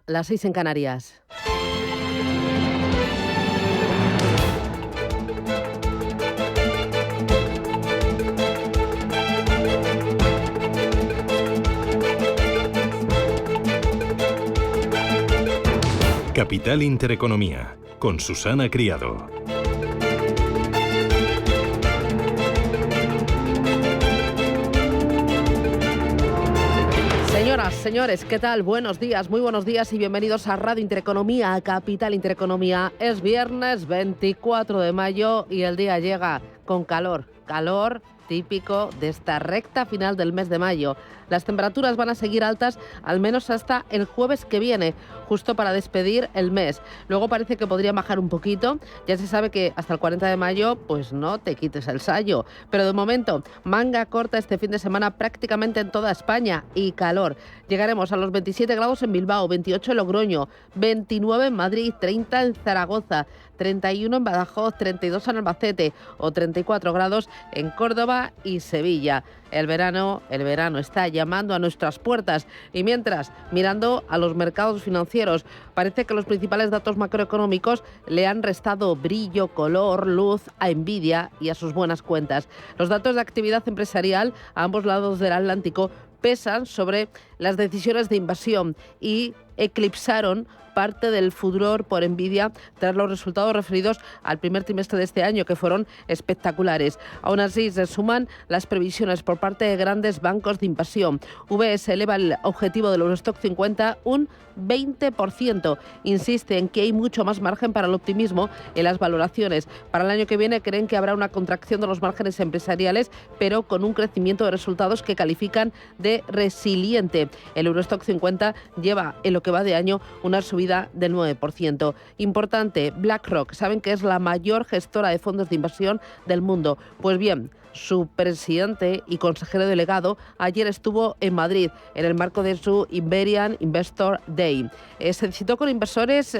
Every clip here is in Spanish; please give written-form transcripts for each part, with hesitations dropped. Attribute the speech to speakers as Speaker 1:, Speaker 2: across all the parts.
Speaker 1: Las 6 en Canarias.
Speaker 2: Capital Intereconomía, con Susana Criado.
Speaker 1: Señoras, señores, ¿qué tal? Buenos días, muy buenos días y bienvenidos a Radio Intereconomía, a Capital Intereconomía. Es viernes 24 de mayo y el día llega con calor típico de esta recta final del mes de mayo. Las temperaturas van a seguir altas al menos hasta el jueves que viene, justo para despedir el mes. Luego parece que podría bajar un poquito. Ya se sabe que hasta el 40 de mayo, pues no te quites el sayo. Pero de momento, manga corta este fin de semana prácticamente en toda España y calor. Llegaremos a los 27 grados en Bilbao, 28 en Logroño, 29 en Madrid, 30 en Zaragoza, 31 en Badajoz, 32 en Albacete o 34 grados en Córdoba y Sevilla. El verano está llamando a nuestras puertas y mientras, mirando a los mercados financieros, parece que los principales datos macroeconómicos le han restado brillo, color, luz a Nvidia y a sus buenas cuentas. Los datos de actividad empresarial a ambos lados del Atlántico pesan sobre las decisiones de invasión y eclipsaron parte del furor por Nvidia tras los resultados referidos al primer trimestre de este año, que fueron espectaculares. Aún así, se suman las previsiones por parte de grandes bancos de inversión. UBS eleva el objetivo del Eurostock 50 un 20%. Insiste en que hay mucho más margen para el optimismo en las valoraciones. Para el año que viene creen que habrá una contracción de los márgenes empresariales, pero con un crecimiento de resultados que califican de resiliente. El Eurostock 50 lleva en lo que va de año una subida del 9%. Importante, BlackRock, saben que es la mayor gestora de fondos de inversión del mundo. Pues bien, su presidente y consejero delegado ayer estuvo en Madrid en el marco de su Iberian Investor Day. Se citó con inversores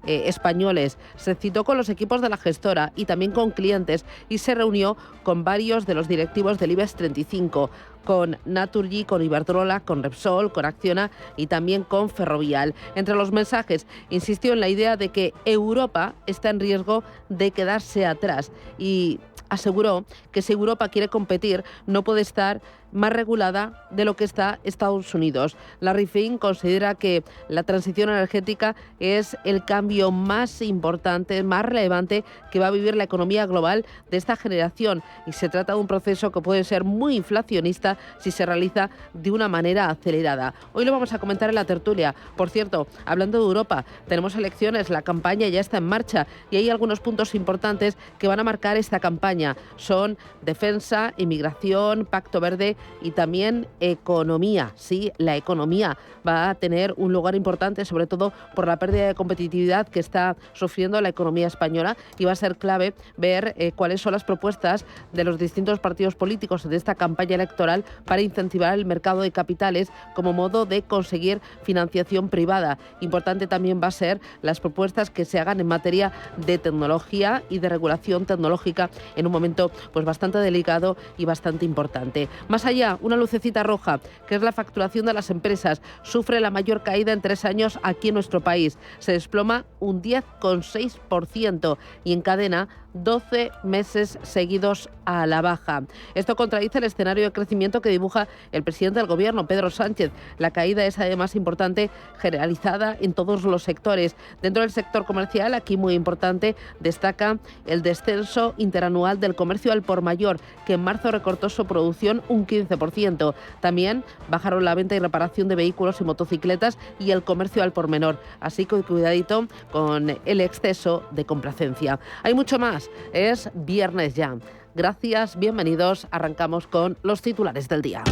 Speaker 1: españoles, se citó con los equipos de la gestora y también con clientes y se reunió con varios de los directivos del IBEX 35, con Naturgy, con Iberdrola, con Repsol, con Acciona y también con Ferrovial. Entre los mensajes insistió en la idea de que Europa está en riesgo de quedarse atrás y aseguró que si Europa quiere competir no puede estar más regulada de lo que está Estados Unidos. Larry Fink considera que la transición energética es el cambio más importante, más relevante que va a vivir la economía global de esta generación y se trata de un proceso que puede ser muy inflacionista si se realiza de una manera acelerada. Hoy lo vamos a comentar en la tertulia. Por cierto, hablando de Europa, tenemos elecciones, la campaña ya está en marcha y hay algunos puntos importantes que van a marcar esta campaña. Son defensa, inmigración, Pacto Verde y también economía. Sí, la economía va a tener un lugar importante, sobre todo por la pérdida de competitividad que está sufriendo la economía española y va a ser clave ver cuáles son las propuestas de los distintos partidos políticos de esta campaña electoral para incentivar el mercado de capitales como modo de conseguir financiación privada. Importante también va a ser las propuestas que se hagan en materia de tecnología y de regulación tecnológica en un momento pues bastante delicado y bastante importante. Más allá, una lucecita roja, que es la facturación de las empresas. Sufre la mayor caída en 3 años aquí en nuestro país. Se desploma un 10,6% y encadena 12 meses seguidos a la baja. Esto contradice el escenario de crecimiento que dibuja el presidente del Gobierno, Pedro Sánchez. La caída es además importante, generalizada en todos los sectores. Dentro del sector comercial, aquí muy importante, destaca el descenso interanual del comercio al por mayor, que en marzo recortó su producción un 15%. También bajaron la venta y reparación de vehículos y motocicletas y el comercio al por menor. Así que cuidadito con el exceso de complacencia. Hay mucho más. Es viernes ya. Gracias, bienvenidos. Arrancamos con los titulares del día.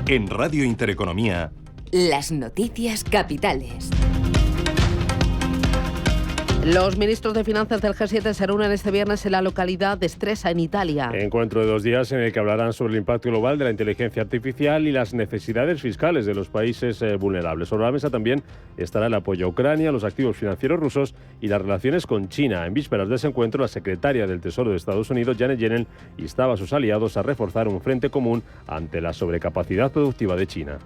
Speaker 2: En Radio Intereconomía,
Speaker 3: las noticias capitales.
Speaker 1: Los ministros de Finanzas del G7 se reúnen este viernes en la localidad de Stresa, en Italia.
Speaker 3: Encuentro de 2 días en el que hablarán sobre el impacto global de la inteligencia artificial y las necesidades fiscales de los países vulnerables. Sobre la mesa también estará el apoyo a Ucrania, los activos financieros rusos y las relaciones con China. En vísperas de ese encuentro, la secretaria del Tesoro de Estados Unidos, Janet Yellen, instaba a sus aliados a reforzar un frente común ante la sobrecapacidad productiva de China.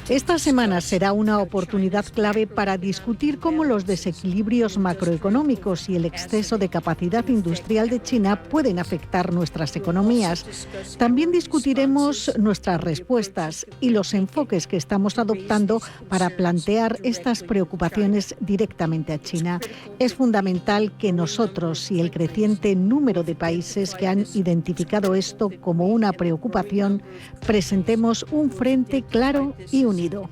Speaker 4: Esta semana será una oportunidad clave para discutir cómo los desequilibrios macroeconómicos y el exceso de capacidad industrial de China pueden afectar nuestras economías. También discutiremos nuestras respuestas y los enfoques que estamos adoptando para plantear estas preocupaciones directamente a China. Es fundamental que nosotros y el creciente número de países que han identificado esto como una preocupación presentemos un frente claro y unido.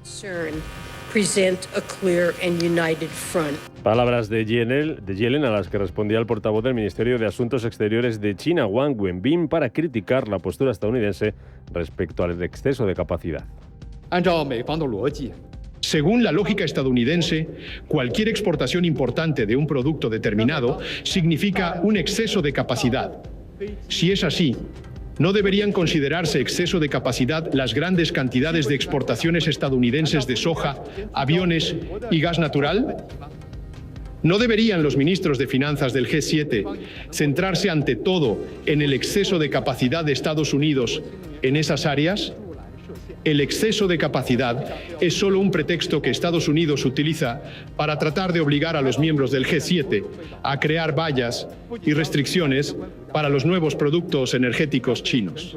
Speaker 3: Palabras de Yellen, a las que respondía el portavoz del Ministerio de Asuntos Exteriores de China, Wang Wenbin, para criticar la postura estadounidense respecto al exceso de capacidad.
Speaker 5: Según la lógica estadounidense, cualquier exportación importante de un producto determinado significa un exceso de capacidad. Si es así, ¿no deberían considerarse exceso de capacidad las grandes cantidades de exportaciones estadounidenses de soja, aviones y gas natural? ¿No deberían los ministros de Finanzas del G7 centrarse ante todo en el exceso de capacidad de Estados Unidos en esas áreas? El exceso de capacidad es solo un pretexto que Estados Unidos utiliza para tratar de obligar a los miembros del G7 a crear vallas y restricciones para los nuevos productos energéticos chinos.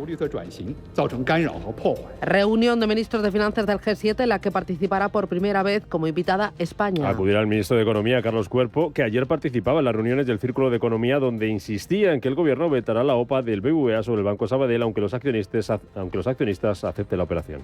Speaker 1: Reunión de ministros de Finanzas del G7 en la que participará por primera vez como invitada España.
Speaker 3: Acudirá el ministro de Economía, Carlos Cuerpo, que ayer participaba en las reuniones del Círculo de Economía, donde insistía en que el gobierno vetará la OPA del BBVA sobre el Banco Sabadell, aunque los accionistas acepten la operación.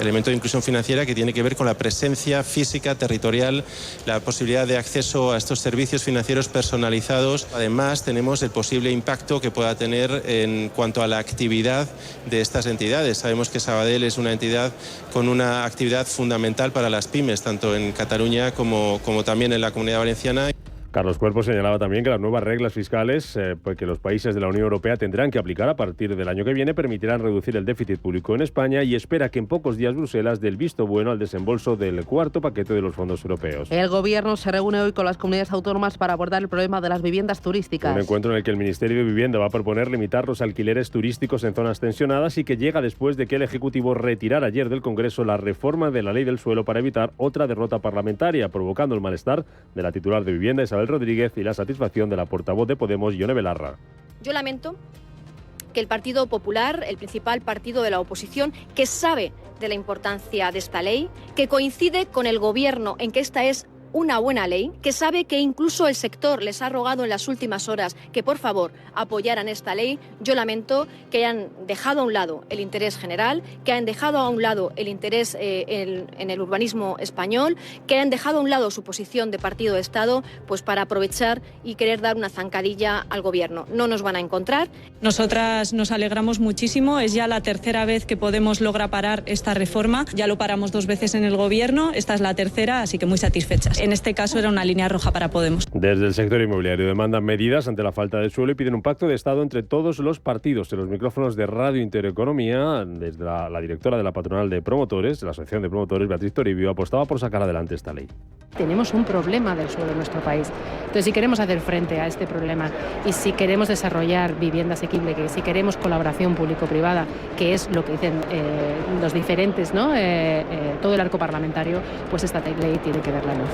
Speaker 6: Elemento de inclusión financiera que tiene que ver con la presencia física, territorial, la posibilidad de acceso a estos servicios financieros personalizados. Además, tenemos el posible impacto que pueda tener en cuanto a la actividad de estas entidades. Sabemos que Sabadell es una entidad con una actividad fundamental para las pymes, tanto en Cataluña como también en la Comunidad Valenciana.
Speaker 3: Carlos Cuerpo señalaba también que las nuevas reglas fiscales que los países de la Unión Europea tendrán que aplicar a partir del año que viene permitirán reducir el déficit público en España y espera que en pocos días Bruselas dé el visto bueno al desembolso del cuarto paquete de los fondos europeos.
Speaker 1: El Gobierno se reúne hoy con las comunidades autónomas para abordar el problema de las viviendas turísticas.
Speaker 3: Un encuentro en el que el Ministerio de Vivienda va a proponer limitar los alquileres turísticos en zonas tensionadas y que llega después de que el Ejecutivo retirara ayer del Congreso la reforma de la Ley del Suelo para evitar otra derrota parlamentaria, provocando el malestar de la titular de Vivienda, Isabel Rodríguez, y la satisfacción de la portavoz de Podemos, Ione Belarra.
Speaker 7: Yo lamento que el Partido Popular, el principal partido de la oposición, que sabe de la importancia de esta ley, que coincide con el Gobierno en que esta es una buena ley, que sabe que incluso el sector les ha rogado en las últimas horas que por favor apoyaran esta ley. Yo lamento que hayan dejado a un lado el interés general, que hayan dejado a un lado el interés en el urbanismo español, que hayan dejado a un lado su posición de partido de Estado, pues para aprovechar y querer dar una zancadilla al Gobierno. No nos van a encontrar.
Speaker 8: Nosotras nos alegramos muchísimo, es ya la tercera vez que Podemos logra parar esta reforma, ya lo paramos 2 veces en el Gobierno, esta es la tercera, así que muy satisfechas. En este caso era una línea roja para Podemos.
Speaker 3: Desde el sector inmobiliario demandan medidas ante la falta de suelo y piden un pacto de Estado entre todos los partidos. En los micrófonos de Radio Intereconomía, desde la directora de la patronal de promotores, de la Asociación de Promotores, Beatriz Toribio, apostaba por sacar adelante esta ley.
Speaker 9: Tenemos un problema del suelo en nuestro país. Entonces, si queremos hacer frente a este problema y si queremos desarrollar vivienda asequible, que si queremos colaboración público-privada, que es lo que dicen los diferentes, ¿no? Todo el arco parlamentario, pues esta ley tiene que ver la luz.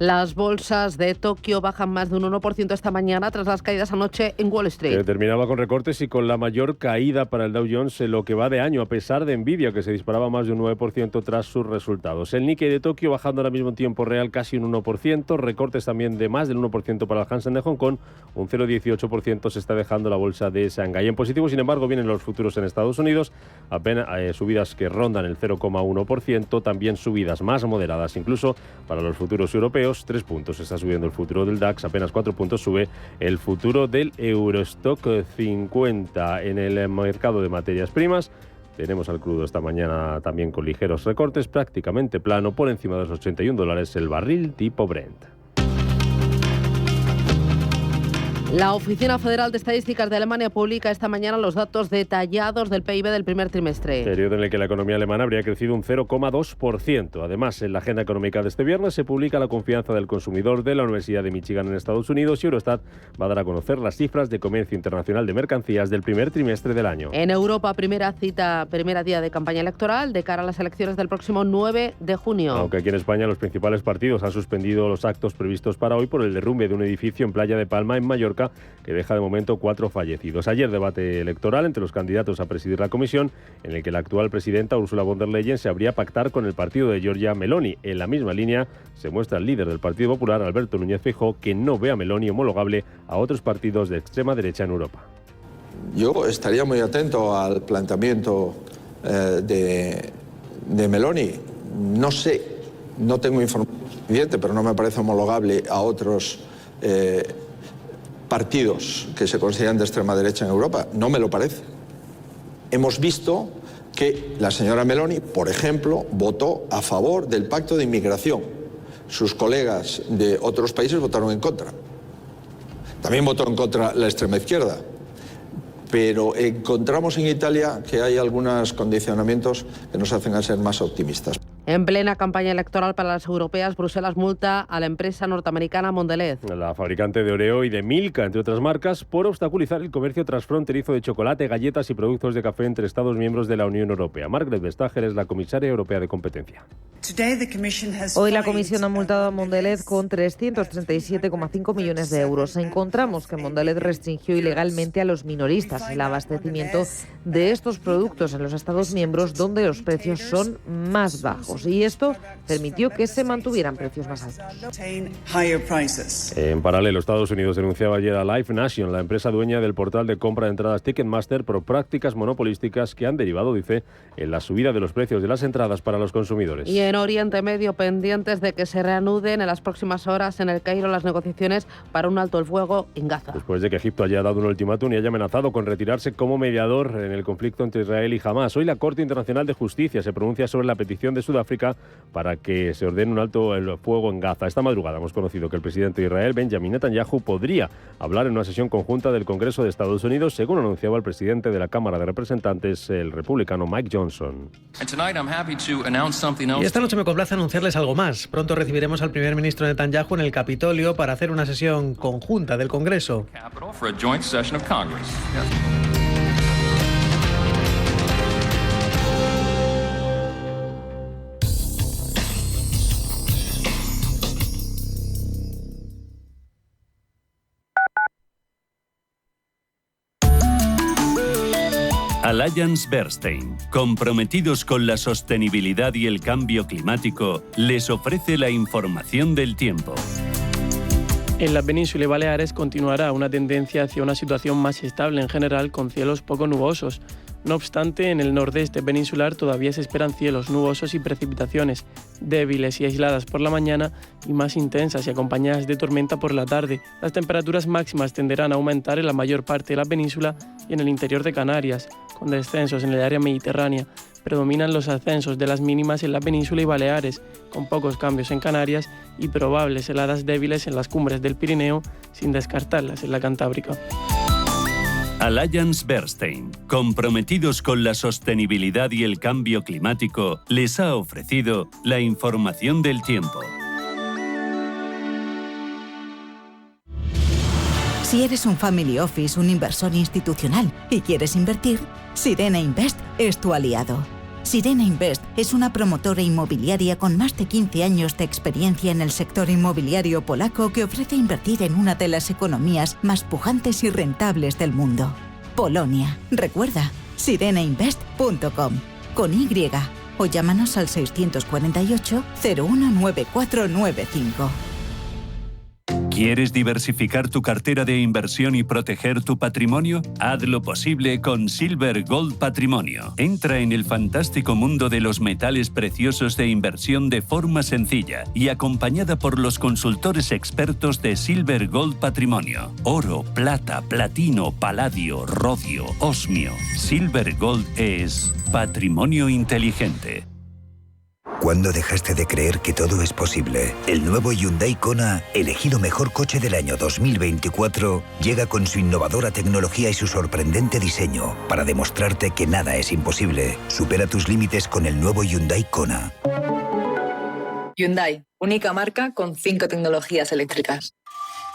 Speaker 1: Las bolsas de Tokio bajan más de un 1% esta mañana tras las caídas anoche en Wall Street.
Speaker 3: Terminaba con recortes y con la mayor caída para el Dow Jones en lo que va de año, a pesar de Nvidia, que se disparaba más de un 9% tras sus resultados. El Nikkei de Tokio bajando ahora mismo en tiempo real casi un 1%, recortes también de más del 1% para el Hansen de Hong Kong, un 0,18% se está dejando la bolsa de Shanghái. En positivo, sin embargo, vienen los futuros en Estados Unidos, apenas subidas que rondan el 0,1%, también subidas más moderadas incluso para los futuros europeos. 3 puntos está subiendo el futuro del DAX, apenas 4 puntos sube el futuro del Eurostock 50. En el mercado de materias primas Tenemos al crudo esta mañana también con ligeros recortes, prácticamente plano, por encima de los $81 el barril tipo Brent.
Speaker 1: La Oficina Federal de Estadísticas de Alemania publica esta mañana los datos detallados del PIB del primer trimestre.
Speaker 3: Periodo en el que la economía alemana habría crecido un 0,2%. Además, en la agenda económica de este viernes se publica la confianza del consumidor de la Universidad de Michigan en Estados Unidos y Eurostat va a dar a conocer las cifras de comercio internacional de mercancías del primer trimestre del año.
Speaker 1: En Europa, primera día de campaña electoral de cara a las elecciones del próximo 9 de junio.
Speaker 3: Aunque aquí en España los principales partidos han suspendido los actos previstos para hoy por el derrumbe de un edificio en Playa de Palma, en Mallorca, que deja de momento 4 fallecidos. Ayer debate electoral entre los candidatos a presidir la comisión, en el que la actual presidenta Ursula von der Leyen se habría pactar con el partido de Giorgia Meloni. En la misma línea se muestra el líder del Partido Popular, Alberto Núñez Feijóo, que no ve a Meloni homologable a otros partidos de extrema derecha en Europa.
Speaker 10: Yo estaría muy atento al planteamiento de Meloni. No sé, no tengo información suficiente, pero no me parece homologable a otros partidos que se consideran de extrema derecha en Europa. No me lo parece. Hemos visto que la señora Meloni, por ejemplo, votó a favor del pacto de inmigración. Sus colegas de otros países votaron en contra. También votó en contra la extrema izquierda. Pero encontramos en Italia que hay algunos condicionamientos que nos hacen a ser más optimistas.
Speaker 1: En plena campaña electoral para las europeas, Bruselas multa a la empresa norteamericana Mondelez.
Speaker 3: La fabricante de Oreo y de Milka, entre otras marcas, por obstaculizar el comercio transfronterizo de chocolate, galletas y productos de café entre Estados miembros de la Unión Europea. Margrethe Vestager es la comisaria europea de competencia.
Speaker 11: Hoy la Comisión ha multado a Mondelez con 337,5 millones de euros. Encontramos que Mondelez restringió ilegalmente a los minoristas el abastecimiento de estos productos en los Estados miembros donde los precios son más bajos. Y esto permitió que se mantuvieran precios más altos.
Speaker 3: En paralelo, Estados Unidos denunciaba ayer a Live Nation, la empresa dueña del portal de compra de entradas Ticketmaster, por prácticas monopolísticas que han derivado, dice, en la subida de los precios de las entradas para los consumidores.
Speaker 1: Y en Oriente Medio, pendientes de que se reanuden en las próximas horas en el Cairo las negociaciones para un alto el fuego en Gaza.
Speaker 3: Después de que Egipto haya dado un ultimátum y haya amenazado con retirarse como mediador en el conflicto entre Israel y Hamás, hoy la Corte Internacional de Justicia se pronuncia sobre la petición de Sudáfrica para que se ordene un alto el fuego en Gaza. Esta madrugada hemos conocido que el presidente de Israel, Benjamin Netanyahu, podría hablar en una sesión conjunta del Congreso de Estados Unidos, según anunciaba el presidente de la Cámara de Representantes, el republicano Mike Johnson.
Speaker 12: Y esta noche me complace anunciarles algo más. Pronto recibiremos al primer ministro Netanyahu en el Capitolio para hacer una sesión conjunta del Congreso.
Speaker 13: Allianz Bernstein, comprometidos con la sostenibilidad y el cambio climático, les ofrece la información del tiempo.
Speaker 14: En la península y Baleares continuará una tendencia hacia una situación más estable en general, con cielos poco nubosos. No obstante, en el nordeste peninsular todavía se esperan cielos nubosos y precipitaciones, débiles y aisladas por la mañana y más intensas y acompañadas de tormenta por la tarde. Las temperaturas máximas tenderán a aumentar en la mayor parte de la península y en el interior de Canarias, con descensos en el área mediterránea. Predominan los ascensos de las mínimas en la península y Baleares, con pocos cambios en Canarias y probables heladas débiles en las cumbres del Pirineo, sin descartarlas en la Cantábrica.
Speaker 13: Allianz Bernstein, comprometidos con la sostenibilidad y el cambio climático, les ha ofrecido la información del tiempo.
Speaker 15: Si eres un family office, un inversor institucional y quieres invertir, Sirena Invest es tu aliado. Sirena Invest es una promotora inmobiliaria con más de 15 años de experiencia en el sector inmobiliario polaco que ofrece invertir en una de las economías más pujantes y rentables del mundo. Polonia. Recuerda, sirenainvest.com con Y o llámanos al 648 019495.
Speaker 13: ¿Quieres diversificar tu cartera de inversión y proteger tu patrimonio? Haz lo posible con Silver Gold Patrimonio. Entra en el fantástico mundo de los metales preciosos de inversión de forma sencilla y acompañada por los consultores expertos de Silver Gold Patrimonio. Oro, plata, platino, paladio, rodio, osmio. Silver Gold es patrimonio inteligente.
Speaker 16: ¿Cuándo dejaste de creer que todo es posible? El nuevo Hyundai Kona, elegido mejor coche del año 2024, llega con su innovadora tecnología y su sorprendente diseño para demostrarte que nada es imposible. Supera tus límites con el nuevo Hyundai Kona.
Speaker 17: Hyundai, única marca con 5 tecnologías eléctricas.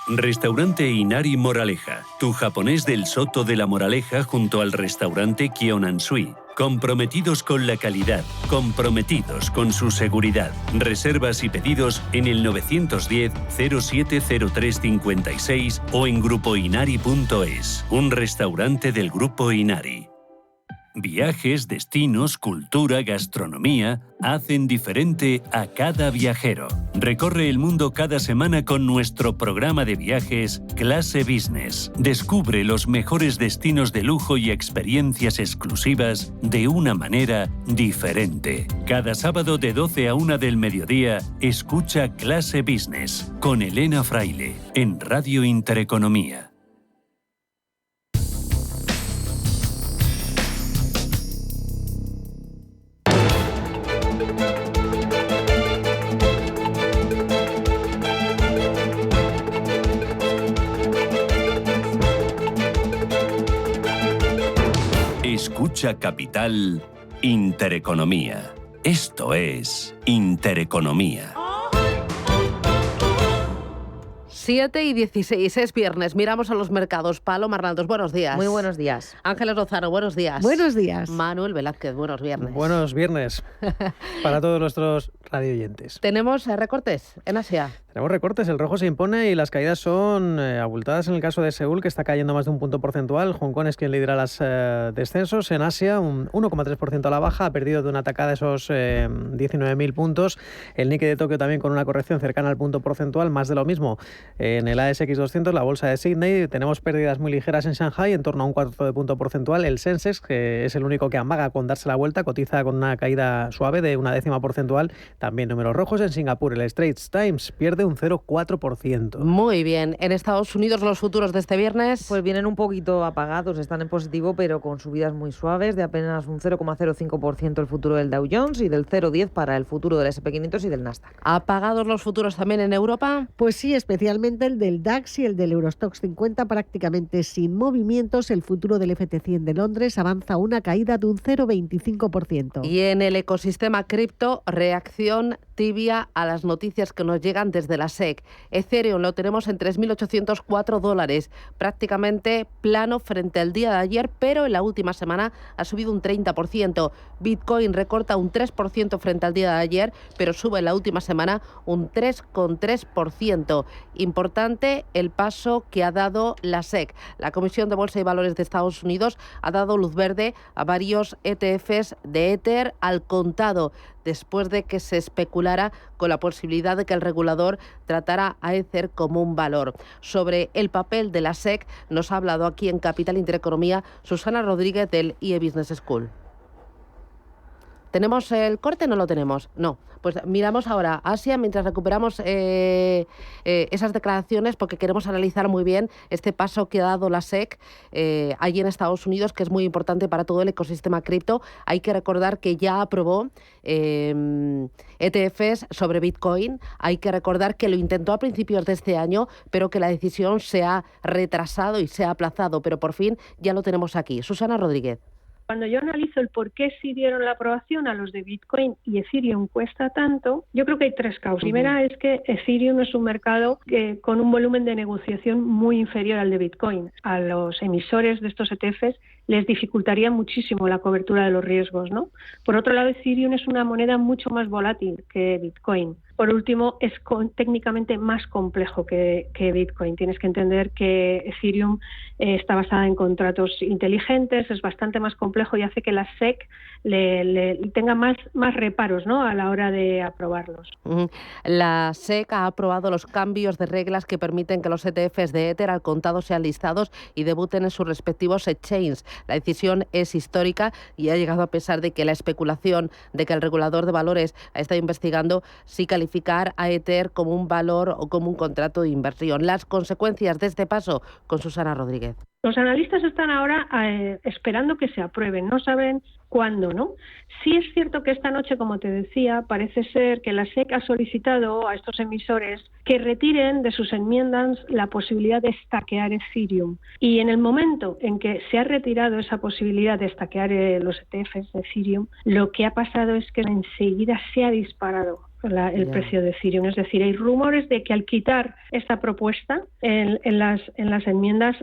Speaker 13: Restaurante Inari Moraleja, tu japonés del Soto de la Moraleja junto al restaurante Kyonansui. Comprometidos con la calidad, comprometidos con su seguridad. Reservas y pedidos en el 910-070356 o en grupoinari.es. Un restaurante del Grupo Inari. Viajes, destinos, cultura, gastronomía hacen diferente a cada viajero. Recorre el mundo cada semana con nuestro programa de viajes Clase Business. Descubre los mejores destinos de lujo y experiencias exclusivas de una manera diferente. Cada sábado de 12 a 1 del mediodía, escucha Clase Business con Elena Fraile en Radio Intereconomía. Escucha Capital Intereconomía. Esto es Intereconomía.
Speaker 1: 7:16, es viernes. Miramos a los mercados. Paloma Arnaldos, buenos días.
Speaker 11: Muy buenos días.
Speaker 1: Ángeles Lozano, buenos días.
Speaker 4: Buenos días.
Speaker 1: Manuel Velázquez, buenos viernes.
Speaker 12: Buenos viernes para todos nuestros radioyentes.
Speaker 1: ¿Tenemos recortes en Asia?
Speaker 12: Tenemos recortes, el rojo se impone y las caídas son abultadas en el caso de Seúl, que está cayendo más de un punto porcentual. Hong Kong es quien lidera los descensos. En Asia, un 1,3% a la baja, ha perdido de una tacada esos 19.000 puntos. El Nikkei de Tokio también con una corrección cercana al punto porcentual, más de lo mismo. En el ASX 200, la bolsa de Sydney, tenemos pérdidas muy ligeras en Shanghai, en torno a un 4 de punto porcentual. El Sensex, que es el único que amaga con darse la vuelta, cotiza con una caída suave de 0,1 porcentual. También números rojos en Singapur. El Straits Times pierde un 0,4%.
Speaker 1: Muy bien. En Estados Unidos, los futuros de este viernes,
Speaker 11: pues vienen un poquito apagados, están en positivo, pero con subidas muy suaves de apenas un 0,05% el futuro del Dow Jones y del 0,10 para el futuro del S&P 500 y del Nasdaq.
Speaker 1: ¿Apagados los futuros también en Europa?
Speaker 4: Pues sí, especialmente el del DAX y el del Eurostoxx 50 prácticamente sin movimientos. El futuro del FT100 de Londres avanza una caída de un 0,25%.
Speaker 1: Y en el ecosistema cripto, reacción tibia a las noticias que nos llegan desde la SEC. Ethereum lo tenemos en $3.804, prácticamente plano frente al día de ayer, pero en la última semana ha subido un 30%. Bitcoin recorta un 3% frente al día de ayer, pero sube en la última semana un 3,3%. Importante el paso que ha dado la SEC. La Comisión de Bolsa y Valores de Estados Unidos ha dado luz verde a varios ETFs de Ether al contado, después de que se especulara con la posibilidad de que el regulador tratara a Ether como un valor. Sobre el papel de la SEC nos ha hablado aquí en Capital Intereconomía Susana Rodríguez del IE Business School. ¿Tenemos el corte? ¿No lo tenemos? No. Pues miramos ahora Asia mientras recuperamos esas declaraciones, porque queremos analizar muy bien este paso que ha dado la SEC allí en Estados Unidos, que es muy importante para todo el ecosistema cripto. Hay que recordar que ya aprobó ETFs sobre Bitcoin. Hay que recordar que lo intentó a principios de este año, pero que la decisión se ha retrasado y se ha aplazado. Pero por fin ya lo tenemos aquí. Susana Rodríguez.
Speaker 18: Cuando yo analizo el por qué sí dieron la aprobación a los de Bitcoin y Ethereum cuesta tanto, yo creo que hay tres causas. Primera es que Ethereum es un mercado que con un volumen de negociación muy inferior al de Bitcoin. A los emisores de estos ETFs les dificultaría muchísimo la cobertura de los riesgos, ¿no? Por otro lado, Ethereum es una moneda mucho más volátil que Bitcoin. Por último, es técnicamente más complejo que Bitcoin. Tienes que entender que Ethereum está basada en contratos inteligentes, es bastante más complejo y hace que la SEC le tenga más reparos, ¿no?, a la hora de aprobarlos.
Speaker 1: La SEC ha aprobado los cambios de reglas que permiten que los ETFs de Ether al contado sean listados y debuten en sus respectivos exchanges. La decisión es histórica y ha llegado a pesar de que la especulación de que el regulador de valores ha estado investigando si calificar a Ether como un valor o como un contrato de inversión. Las consecuencias de este paso con Susana Rodríguez.
Speaker 18: Los analistas están ahora esperando que se aprueben, no saben cuándo, ¿no? Sí es cierto que esta noche, como te decía, parece ser que la SEC ha solicitado a estos emisores que retiren de sus enmiendas la posibilidad de stackear Ethereum. Y en el momento en que se ha retirado esa posibilidad de stackear los ETFs de Ethereum, lo que ha pasado es que enseguida se ha disparado el precio de Ethereum. Es decir, hay rumores de que al quitar esta propuesta en las enmiendas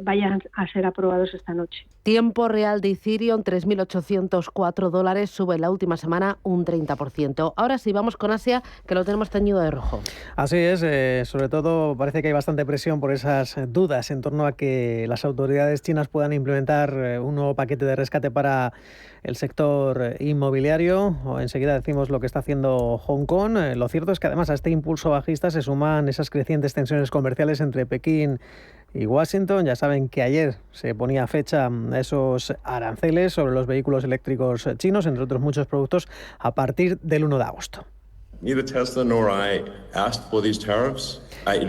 Speaker 18: vayan a ser aprobados esta noche.
Speaker 1: Tiempo real de Ethereum, $3.804, sube la última semana un 30%. Ahora sí, vamos con Asia, que lo tenemos teñido de rojo.
Speaker 12: Así es, sobre todo parece que hay bastante presión por esas dudas en torno a que las autoridades chinas puedan implementar un nuevo paquete de rescate para el sector inmobiliario. Enseguida decimos lo que está haciendo Hong Kong. Lo cierto es que además a este impulso bajista se suman esas crecientes tensiones comerciales entre Pekín y Washington. Ya saben que ayer se ponía fecha a esos aranceles sobre los vehículos eléctricos chinos, entre otros muchos productos, a partir del 1 de agosto.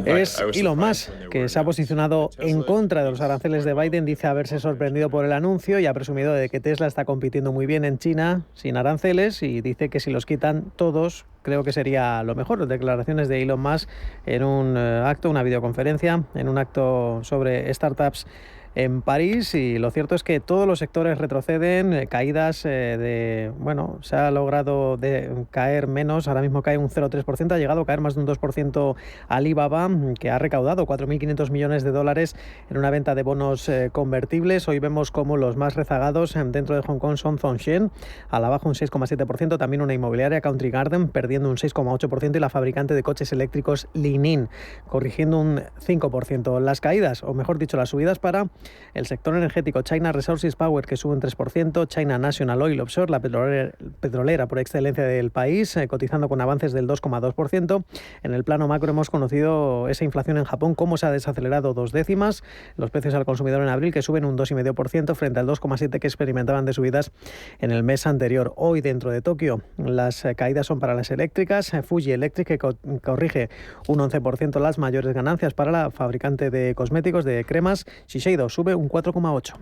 Speaker 12: Es Elon Musk, que se ha posicionado en contra de los aranceles de Biden, dice haberse sorprendido por el anuncio y ha presumido de que Tesla está compitiendo muy bien en China sin aranceles y dice que si los quitan todos, creo que sería lo mejor. Declaraciones de Elon Musk en un acto, una videoconferencia, en un acto sobre startups en París, y lo cierto es que todos los sectores retroceden, caídas se ha logrado caer menos, ahora mismo cae un 0,3%, ha llegado a caer más de un 2% Alibaba, que ha recaudado $4.500 millones en una venta de bonos convertibles. Hoy vemos como los más rezagados dentro de Hong Kong son Zhongsheng, a la baja un 6,7%, también una inmobiliaria, Country Garden, perdiendo un 6,8%, y la fabricante de coches eléctricos Li-Ning, corrigiendo un 5%. Las caídas, o mejor dicho, las subidas para el sector energético: China Resources Power, que sube un 3%, China National Oil Offshore, la petrolera por excelencia del país, cotizando con avances del 2,2%. En el plano macro hemos conocido esa inflación en Japón, cómo se ha desacelerado 2 décimas, los precios al consumidor en abril que suben un 2,5% frente al 2,7% que experimentaban de subidas en el mes anterior. Hoy dentro de Tokio las caídas son para las eléctricas, Fuji Electric, que corrige un 11%, las mayores ganancias para la fabricante de cosméticos, de cremas, Shiseido, sube un 4,8%.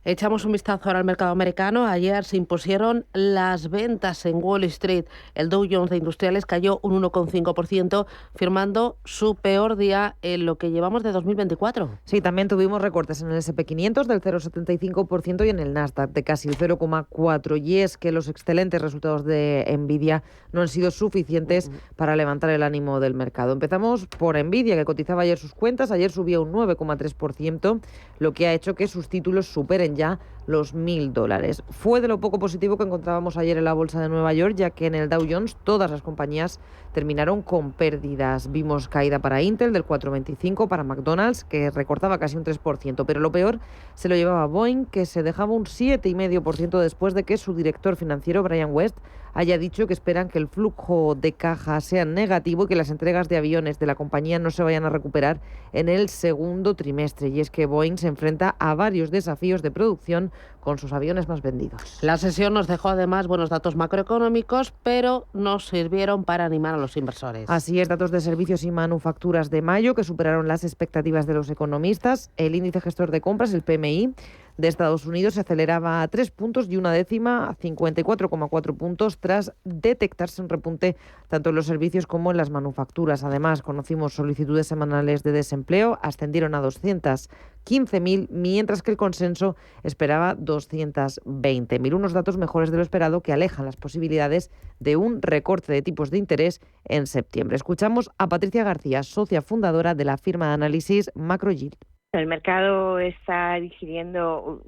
Speaker 1: Echamos un vistazo ahora al mercado americano. Ayer se impusieron las ventas en Wall Street. El Dow Jones de Industriales cayó un 1,5%, firmando su peor día en lo que llevamos de 2024.
Speaker 11: Sí, también tuvimos recortes en el S&P 500 del 0,75% y en el Nasdaq de casi el 0,4%. Y es que los excelentes resultados de Nvidia no han sido suficientes para levantar el ánimo del mercado. Empezamos por Nvidia, que cotizaba ayer sus cuentas. Ayer subió un 9,3%, lo que ha hecho que sus títulos superen ya los $1.000. Fue de lo poco positivo que encontrábamos ayer en la bolsa de Nueva York, ya que en el Dow Jones todas las compañías terminaron con pérdidas. Vimos caída para Intel del 4,25%, para McDonald's, que recortaba casi un 3%, pero lo peor se lo llevaba Boeing, que se dejaba un 7,5% después de que su director financiero, Brian West, haya dicho que esperan que el flujo de caja sea negativo y que las entregas de aviones de la compañía no se vayan a recuperar en el segundo trimestre. Y es que Boeing se enfrenta a varios desafíos de producción con sus aviones más vendidos.
Speaker 1: La sesión nos dejó además buenos datos macroeconómicos, pero nos sirvieron para animar a los inversores.
Speaker 11: Así es, datos de servicios y manufacturas de mayo que superaron las expectativas de los economistas. El índice gestor de compras, el PMI, de Estados Unidos se aceleraba a 3 puntos y una décima, a 54,4 puntos, tras detectarse un repunte tanto en los servicios como en las manufacturas. Además, conocimos solicitudes semanales de desempleo, ascendieron a 215.000, mientras que el consenso esperaba 220.000. Unos datos mejores de lo esperado que alejan las posibilidades de un recorte de tipos de interés en septiembre. Escuchamos a Patricia García, socia fundadora de la firma de análisis MacroYield.
Speaker 19: El mercado está digiriendo,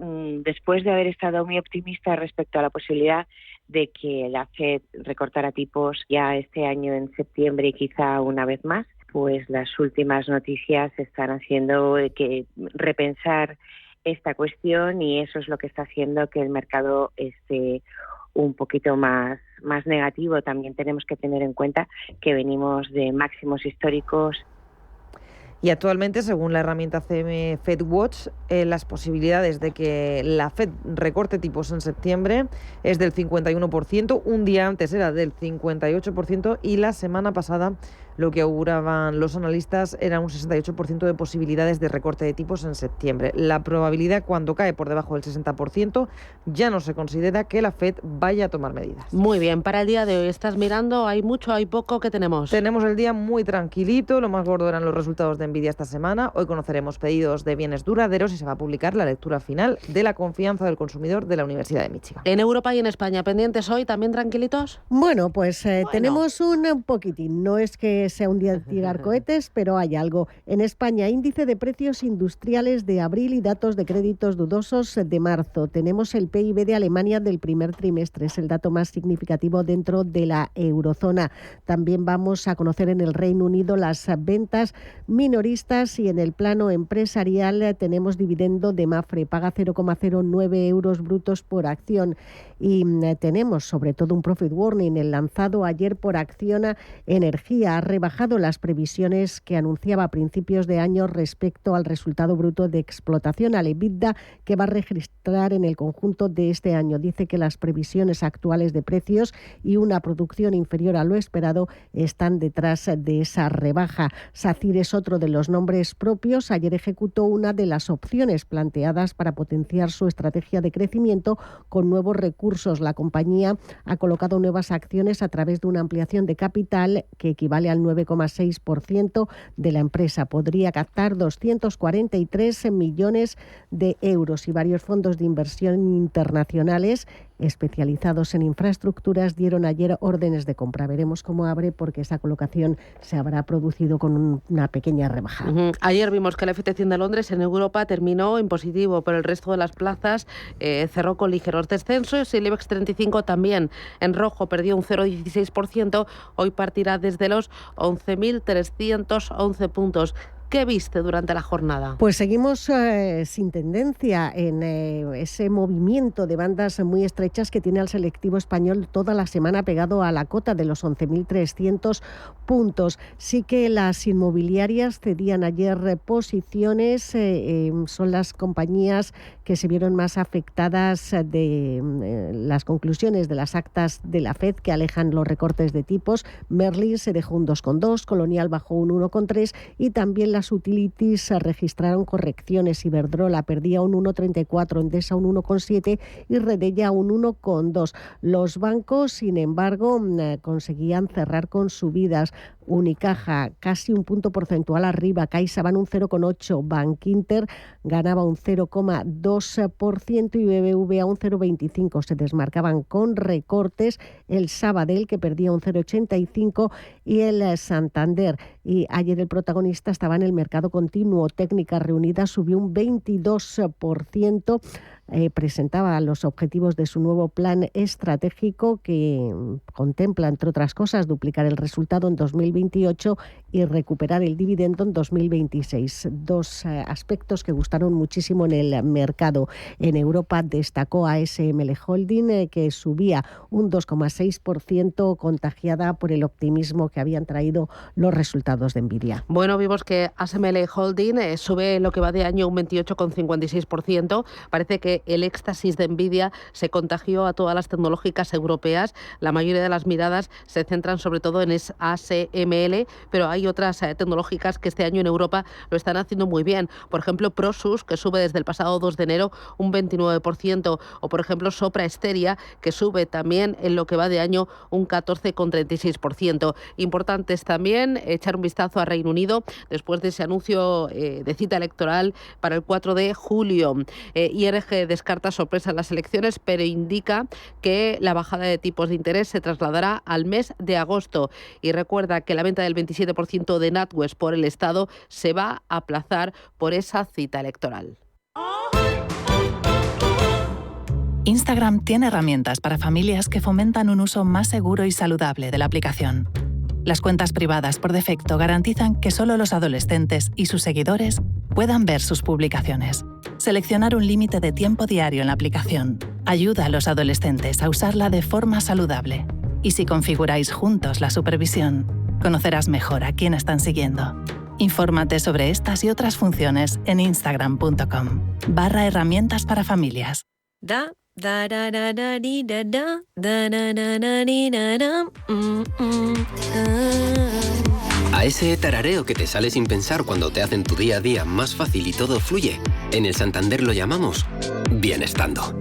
Speaker 19: después de haber estado muy optimista respecto a la posibilidad de que la Fed recortara tipos ya este año en septiembre y quizá una vez más, pues las últimas noticias están haciendo que repensar esta cuestión, y eso es lo que está haciendo que el mercado esté un poquito más negativo. También tenemos que tener en cuenta que venimos de máximos históricos.
Speaker 11: Y actualmente, según la herramienta CM FedWatch, las posibilidades de que la Fed recorte tipos en septiembre es del 51%, un día antes era del 58% y la semana pasada lo que auguraban los analistas era un 68% de posibilidades de recorte de tipos en septiembre. La probabilidad, cuando cae por debajo del 60%, ya no se considera que la Fed vaya a tomar medidas.
Speaker 1: Muy bien, para el día de hoy, ¿estás mirando? ¿Hay mucho, hay poco? ¿Qué tenemos?
Speaker 11: Tenemos el día muy tranquilito, lo más gordo eran los resultados de Nvidia esta semana. Hoy conoceremos pedidos de bienes duraderos y se va a publicar la lectura final de la confianza del consumidor de la Universidad de Michigan.
Speaker 1: ¿En Europa y en España pendientes hoy, también tranquilitos?
Speaker 20: Bueno, pues tenemos un poquitín, no es que sea un día de tirar cohetes, pero hay algo. En España, índice de precios industriales de abril y datos de créditos dudosos de marzo. Tenemos el PIB de Alemania del primer trimestre, es el dato más significativo dentro de la eurozona. También vamos a conocer en el Reino Unido las ventas minoristas, y en el plano empresarial tenemos dividendo de Mapfre, paga 0,09 euros brutos por acción. Y tenemos sobre todo un profit warning, el lanzado ayer por Acciona Energía. Ha rebajado las previsiones que anunciaba a principios de año respecto al resultado bruto de explotación, al EBITDA, que va a registrar en el conjunto de este año. Dice que las previsiones actuales de precios y una producción inferior a lo esperado están detrás de esa rebaja. SACIR es otro de los nombres propios. Ayer ejecutó una de las opciones planteadas para potenciar su estrategia de crecimiento con nuevos recursos. La compañía ha colocado nuevas acciones a través de una ampliación de capital que equivale al 9,6% de la empresa. Podría captar 243 millones de euros, y varios fondos de inversión internacionales especializados en infraestructuras dieron ayer órdenes de compra. Veremos cómo abre, porque esa colocación se habrá producido con una pequeña rebaja.
Speaker 1: Ayer vimos que el FT100 de Londres en Europa terminó en positivo, pero el resto de las plazas cerró con ligeros descensos, y el IBEX 35 también en rojo, perdió un 0,16%, hoy partirá desde los 11.311 puntos. ¿Qué viste durante la jornada?
Speaker 20: Pues seguimos sin tendencia en ese movimiento de bandas muy estrechas que tiene el selectivo español toda la semana pegado a la cota de los 11.300 puntos. Sí que las inmobiliarias cedían ayer posiciones, son las compañías que se vieron más afectadas de las conclusiones de las actas de la FED que alejan los recortes de tipos. Merlin se dejó un 2,2, Colonial bajó un 1,3 y también las utilities registraron correcciones. Iberdrola perdía un 1,34, Endesa un 1,7 y Redella un 1,2. Los bancos, sin embargo, conseguían cerrar con subidas. Unicaja casi un punto porcentual arriba, CaixaBank un 0,8, Bankinter ganaba un 0,2% y BBVA un 0,25. Se desmarcaban con recortes el Sabadell, que perdía un 0,85, y el Santander. Y ayer el protagonista estaba en el mercado continuo. Técnicas Reunidas subió un 22%. Presentaba los objetivos de su nuevo plan estratégico, que contempla, entre otras cosas, duplicar el resultado en 2028 y recuperar el dividendo en 2026. Dos aspectos que gustaron muchísimo en el mercado. En Europa destacó ASML Holding, que subía un 2,6%, contagiada por el optimismo que habían traído los resultados de Nvidia.
Speaker 1: Bueno, vimos que ASML Holding sube lo que va de año un 28,56%. Parece que el éxtasis de Nvidia se contagió a todas las tecnológicas europeas. La mayoría de las miradas se centran sobre todo en ASML, pero hay otras tecnológicas que este año en Europa lo están haciendo muy bien. Por ejemplo, Prosus, que sube desde el pasado 2 de enero un 29%, o por ejemplo Sopra Steria, que sube también en lo que va de año un 14,36%. Importantes también echar un vistazo a Reino Unido después de ese anuncio de cita electoral para el 4 de julio. IRG descarta sorpresa en las elecciones, pero indica que la bajada de tipos de interés se trasladará al mes de agosto. Y recuerda que la venta del 27% de NatWest por el Estado se va a aplazar por esa cita electoral.
Speaker 21: Instagram tiene herramientas para familias que fomentan un uso más seguro y saludable de la aplicación. Las cuentas privadas por defecto garantizan que solo los adolescentes y sus seguidores puedan ver sus publicaciones. Seleccionar un límite de tiempo diario en la aplicación ayuda a los adolescentes a usarla de forma saludable. Y si configuráis juntos la supervisión, conocerás mejor a quién están siguiendo. Infórmate sobre estas y otras funciones en instagram.com/herramientas para familias.
Speaker 22: A ese tarareo que te sale sin pensar cuando te hacen tu día a día más fácil y todo fluye, en el Santander lo llamamos bienestando.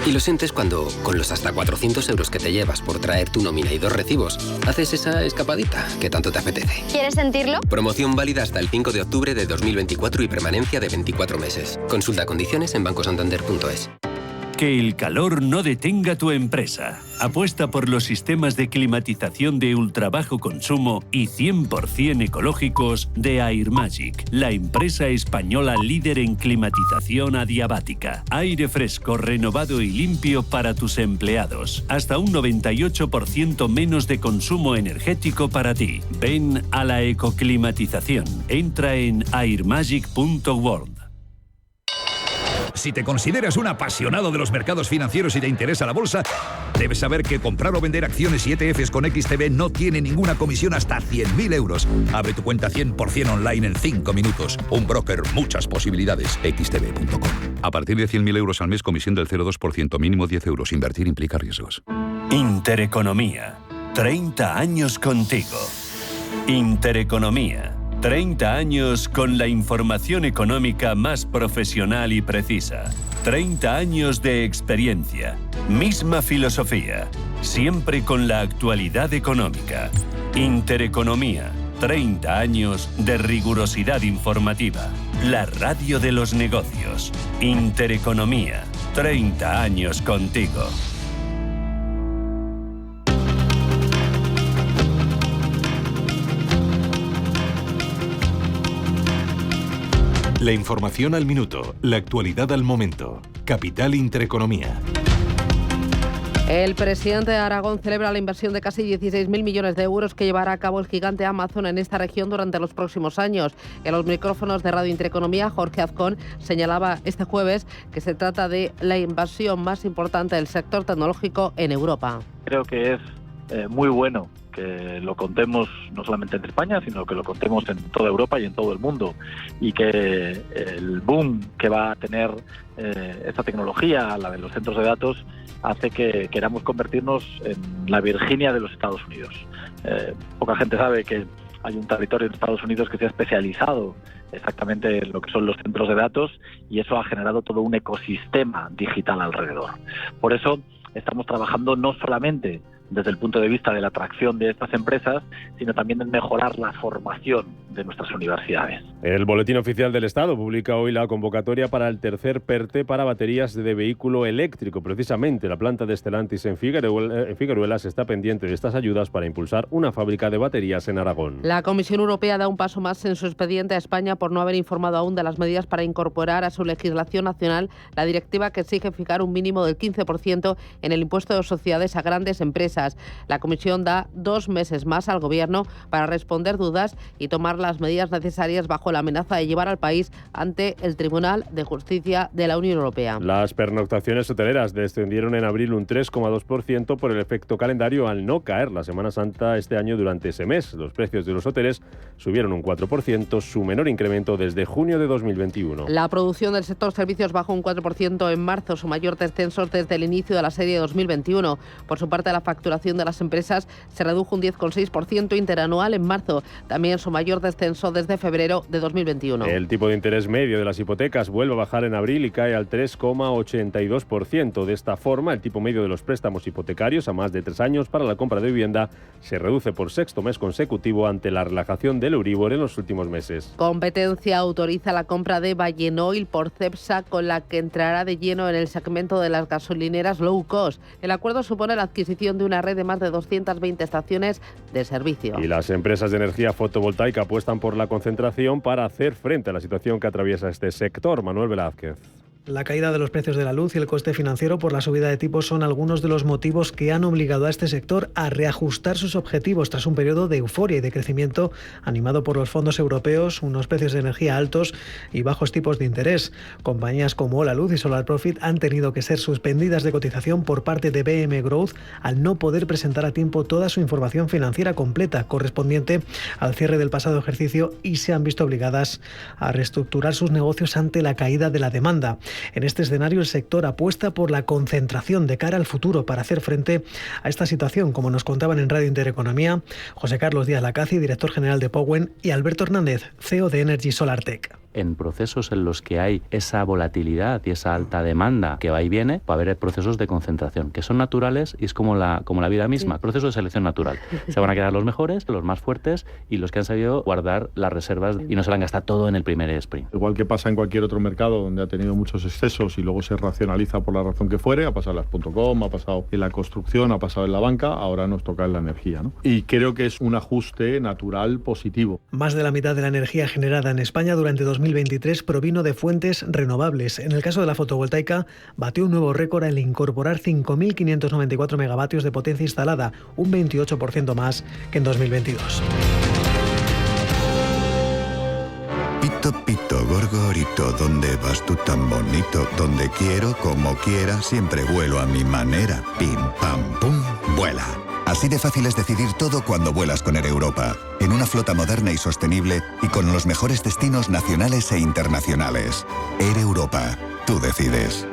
Speaker 22: Y lo sientes cuando, con los hasta 400 euros que te llevas por traer tu nómina y 2 recibos, haces esa escapadita que tanto te apetece.
Speaker 23: ¿Quieres sentirlo?
Speaker 22: Promoción válida hasta el 5 de octubre de 2024 y permanencia de 24 meses. Consulta condiciones en bancosantander.es.
Speaker 13: Que el calor no detenga tu empresa. Apuesta por los sistemas de climatización de ultra bajo consumo y 100% ecológicos de Airmagic, la empresa española líder en climatización adiabática. Aire fresco, renovado y limpio para tus empleados. Hasta un 98% menos de consumo energético para ti. Ven a la ecoclimatización. Entra en airmagic.world.
Speaker 24: Si te consideras un apasionado de los mercados financieros y te interesa la bolsa, debes saber que comprar o vender acciones y ETFs con XTB no tiene ninguna comisión hasta 100.000 euros. Abre tu cuenta 100% online en 5 minutos. Un broker, muchas posibilidades. XTB.com.
Speaker 25: A partir de 100.000 euros al mes, comisión del 0,2%, mínimo 10 euros. Invertir implica riesgos.
Speaker 13: Intereconomía. 30 años contigo. Intereconomía. 30 años con la información económica más profesional y precisa. 30 años de experiencia. Misma filosofía. Siempre con la actualidad económica. Intereconomía. 30 años de rigurosidad informativa. La radio de los negocios. Intereconomía. 30 años contigo.
Speaker 2: La información al minuto, la actualidad al momento. Capital Intereconomía.
Speaker 1: El presidente de Aragón celebra la inversión de casi 16.000 millones de euros que llevará a cabo el gigante Amazon en esta región durante los próximos años. En los micrófonos de Radio Intereconomía, Jorge Azcón señalaba este jueves que se trata de la inversión más importante del sector tecnológico en Europa.
Speaker 26: Creo que es muy bueno que lo contemos no solamente en España, sino que lo contemos en toda Europa y en todo el mundo, y que el boom que va a tener esta tecnología, la de los centros de datos, hace que queramos convertirnos en la Virginia de los Estados Unidos. Poca gente sabe que hay un territorio en Estados Unidos que se ha especializado exactamente en lo que son los centros de datos, y eso ha generado todo un ecosistema digital alrededor. Por eso estamos trabajando no solamente desde el punto de vista de la atracción de estas empresas, sino también en mejorar la formación de nuestras universidades.
Speaker 3: El Boletín Oficial del Estado publica hoy la convocatoria para el tercer PERTE para baterías de vehículo eléctrico. Precisamente la planta de Stellantis en Figueruelas está pendiente de estas ayudas para impulsar una fábrica de baterías en Aragón.
Speaker 1: La Comisión Europea da un paso más en su expediente a España por no haber informado aún de las medidas para incorporar a su legislación nacional la directiva que exige fijar un mínimo del 15% en el impuesto de sociedades a grandes empresas. La Comisión da 2 meses más al Gobierno para responder dudas y tomar las medidas necesarias bajo la amenaza de llevar al país ante el Tribunal de Justicia de la Unión Europea.
Speaker 3: Las pernoctaciones hoteleras descendieron en abril un 3,2% por el efecto calendario al no caer la Semana Santa este año durante ese mes. Los precios de los hoteles subieron un 4%, su menor incremento desde junio de 2021.
Speaker 1: La producción del sector servicios bajó un 4% en marzo, su mayor descenso desde el inicio de la serie 2021. Por su parte, la facturación facturación de las empresas se redujo un 10,6% interanual en marzo, también su mayor descenso desde febrero de 2021.
Speaker 3: El tipo de interés medio de las hipotecas vuelve a bajar en abril y cae al 3,82%. De esta forma, el tipo medio de los préstamos hipotecarios a más de 3 años para la compra de vivienda se reduce por sexto mes consecutivo ante la relajación del Euribor en los últimos meses.
Speaker 1: Competencia autoriza la compra de Ballenoil por Cepsa, con la que entrará de lleno en el segmento de las gasolineras low cost. El acuerdo supone la adquisición de una red de más de 220 estaciones de servicio.
Speaker 3: Y las empresas de energía fotovoltaica apuestan por la concentración para hacer frente a la situación que atraviesa este sector. Manuel Velázquez.
Speaker 12: La caída de los precios de la luz y el coste financiero por la subida de tipos son algunos de los motivos que han obligado a este sector a reajustar sus objetivos tras un periodo de euforia y de crecimiento animado por los fondos europeos, unos precios de energía altos y bajos tipos de interés. Compañías como La Luz y Solar Profit han tenido que ser suspendidas de cotización por parte de BM Growth al no poder presentar a tiempo toda su información financiera completa correspondiente al cierre del pasado ejercicio y se han visto obligadas a reestructurar sus negocios ante la caída de la demanda. En este escenario, el sector apuesta por la concentración de cara al futuro para hacer frente a esta situación, como nos contaban en Radio Intereconomía José Carlos Díaz Lacaci, director general de Powen, y Alberto Hernández, CEO de Energy Solar Tech.
Speaker 5: En procesos en los que hay esa volatilidad y esa alta demanda que va y viene, va a haber procesos de concentración, que son naturales y es como la vida misma, proceso de selección natural. Se van a quedar los mejores, los más fuertes y los que han sabido guardar las reservas y no se van a gastar todo en el primer sprint.
Speaker 6: Igual que pasa en cualquier otro mercado donde ha tenido muchos excesos y luego se racionaliza por la razón que fuere, ha pasado en las .com, ha pasado en la construcción, ha pasado en la banca, ahora nos toca en la energía, ¿no? Y creo que es un ajuste natural positivo.
Speaker 12: Más de la mitad de la energía generada en España durante 2023 provino de fuentes renovables. En el caso de la fotovoltaica, batió un nuevo récord al incorporar 5.594 megavatios de potencia instalada, un 28% más que en 2022.
Speaker 7: Pito, pito, gorgorito, ¿dónde vas tú tan bonito? Donde quiero, como quiera, siempre vuelo a mi manera. Pim, pam, pum, vuela. Así de fácil es decidir todo cuando vuelas con Air Europa, en una flota moderna y sostenible y con los mejores destinos nacionales e internacionales. Air Europa, tú decides.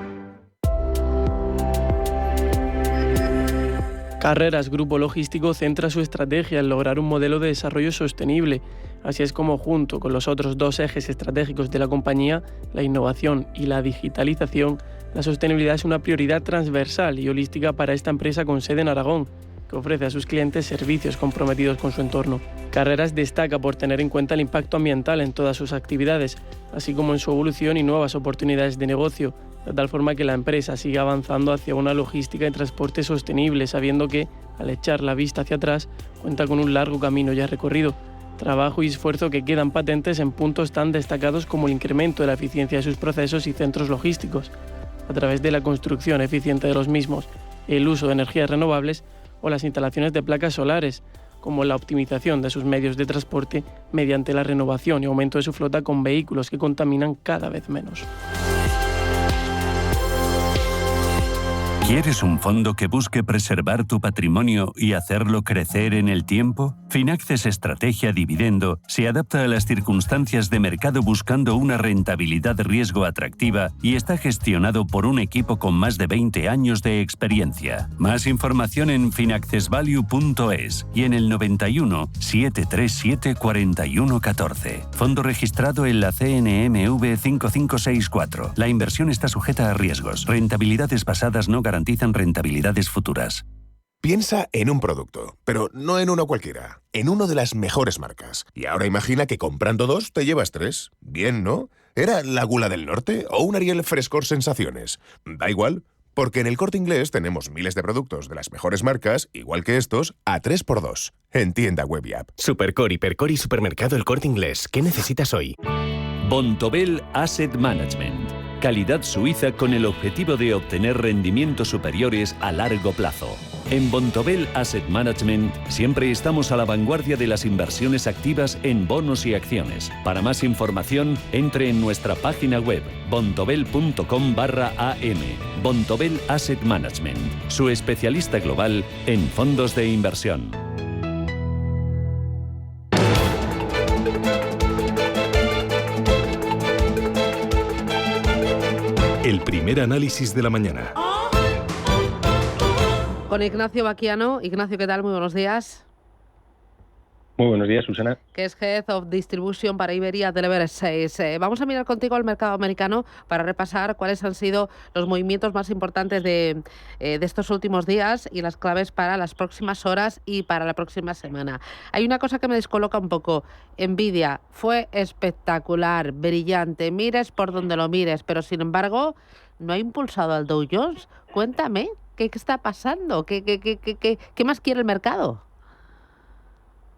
Speaker 14: Carreras Grupo Logístico centra su estrategia en lograr un modelo de desarrollo sostenible. Así es como, junto con los otros dos ejes estratégicos de la compañía, la innovación y la digitalización, la sostenibilidad es una prioridad transversal y holística para esta empresa con sede en Aragón, que ofrece a sus clientes servicios comprometidos con su entorno. Carreras destaca por tener en cuenta el impacto ambiental en todas sus actividades, así como en su evolución y nuevas oportunidades de negocio, de tal forma que la empresa siga avanzando hacia una logística y transporte sostenible, sabiendo que, al echar la vista hacia atrás, cuenta con un largo camino ya recorrido. Trabajo y esfuerzo que quedan patentes en puntos tan destacados como el incremento de la eficiencia de sus procesos y centros logísticos, a través de la construcción eficiente de los mismos, el uso de energías renovables o las instalaciones de placas solares, como la optimización de sus medios de transporte mediante la renovación y aumento de su flota con vehículos que contaminan cada vez menos.
Speaker 13: ¿Quieres un fondo que busque preservar tu patrimonio y hacerlo crecer en el tiempo? Finaxes Estrategia Dividendo se adapta a las circunstancias de mercado buscando una rentabilidad-riesgo atractiva y está gestionado por un equipo con más de 20 años de experiencia. Más información en finaccesvalue.es y en el 91 737 4114. Fondo registrado en la CNMV 5564. La inversión está sujeta a riesgos. Rentabilidades pasadas no garantizan rentabilidades futuras.
Speaker 8: Piensa en un producto, pero no en uno cualquiera, en uno de las mejores marcas. Y ahora imagina que comprando 2 te llevas 3. Bien, ¿no? ¿Era la Gula del Norte o un Ariel Frescor Sensaciones? Da igual, porque en el Corte Inglés tenemos miles de productos de las mejores marcas, igual que estos, a 3x2, en tienda web y app.
Speaker 9: Supercor, Hipercor y Supermercado El Corte Inglés. ¿Qué necesitas hoy?
Speaker 13: Bontobel Asset Management. Calidad suiza con el objetivo de obtener rendimientos superiores a largo plazo. En Bontobel Asset Management siempre estamos a la vanguardia de las inversiones activas en bonos y acciones. Para más información, entre en nuestra página web bontobel.com/am. Bontobel Asset Management, su especialista global en fondos de inversión.
Speaker 2: El primer análisis de la mañana.
Speaker 1: Con Ignacio Baquiano. Ignacio, ¿qué tal? Muy buenos días.
Speaker 4: Muy buenos días, Susana.
Speaker 1: Que es Head of Distribution para Iberia del Everest. Vamos a mirar contigo al mercado americano para repasar cuáles han sido los movimientos más importantes de estos últimos días y las claves para las próximas horas y para la próxima semana. Hay una cosa que me descoloca un poco. Nvidia fue espectacular, brillante, mires por donde lo mires, pero sin embargo no ha impulsado al Dow Jones. Cuéntame, ¿qué está pasando? ¿Qué más quiere el mercado?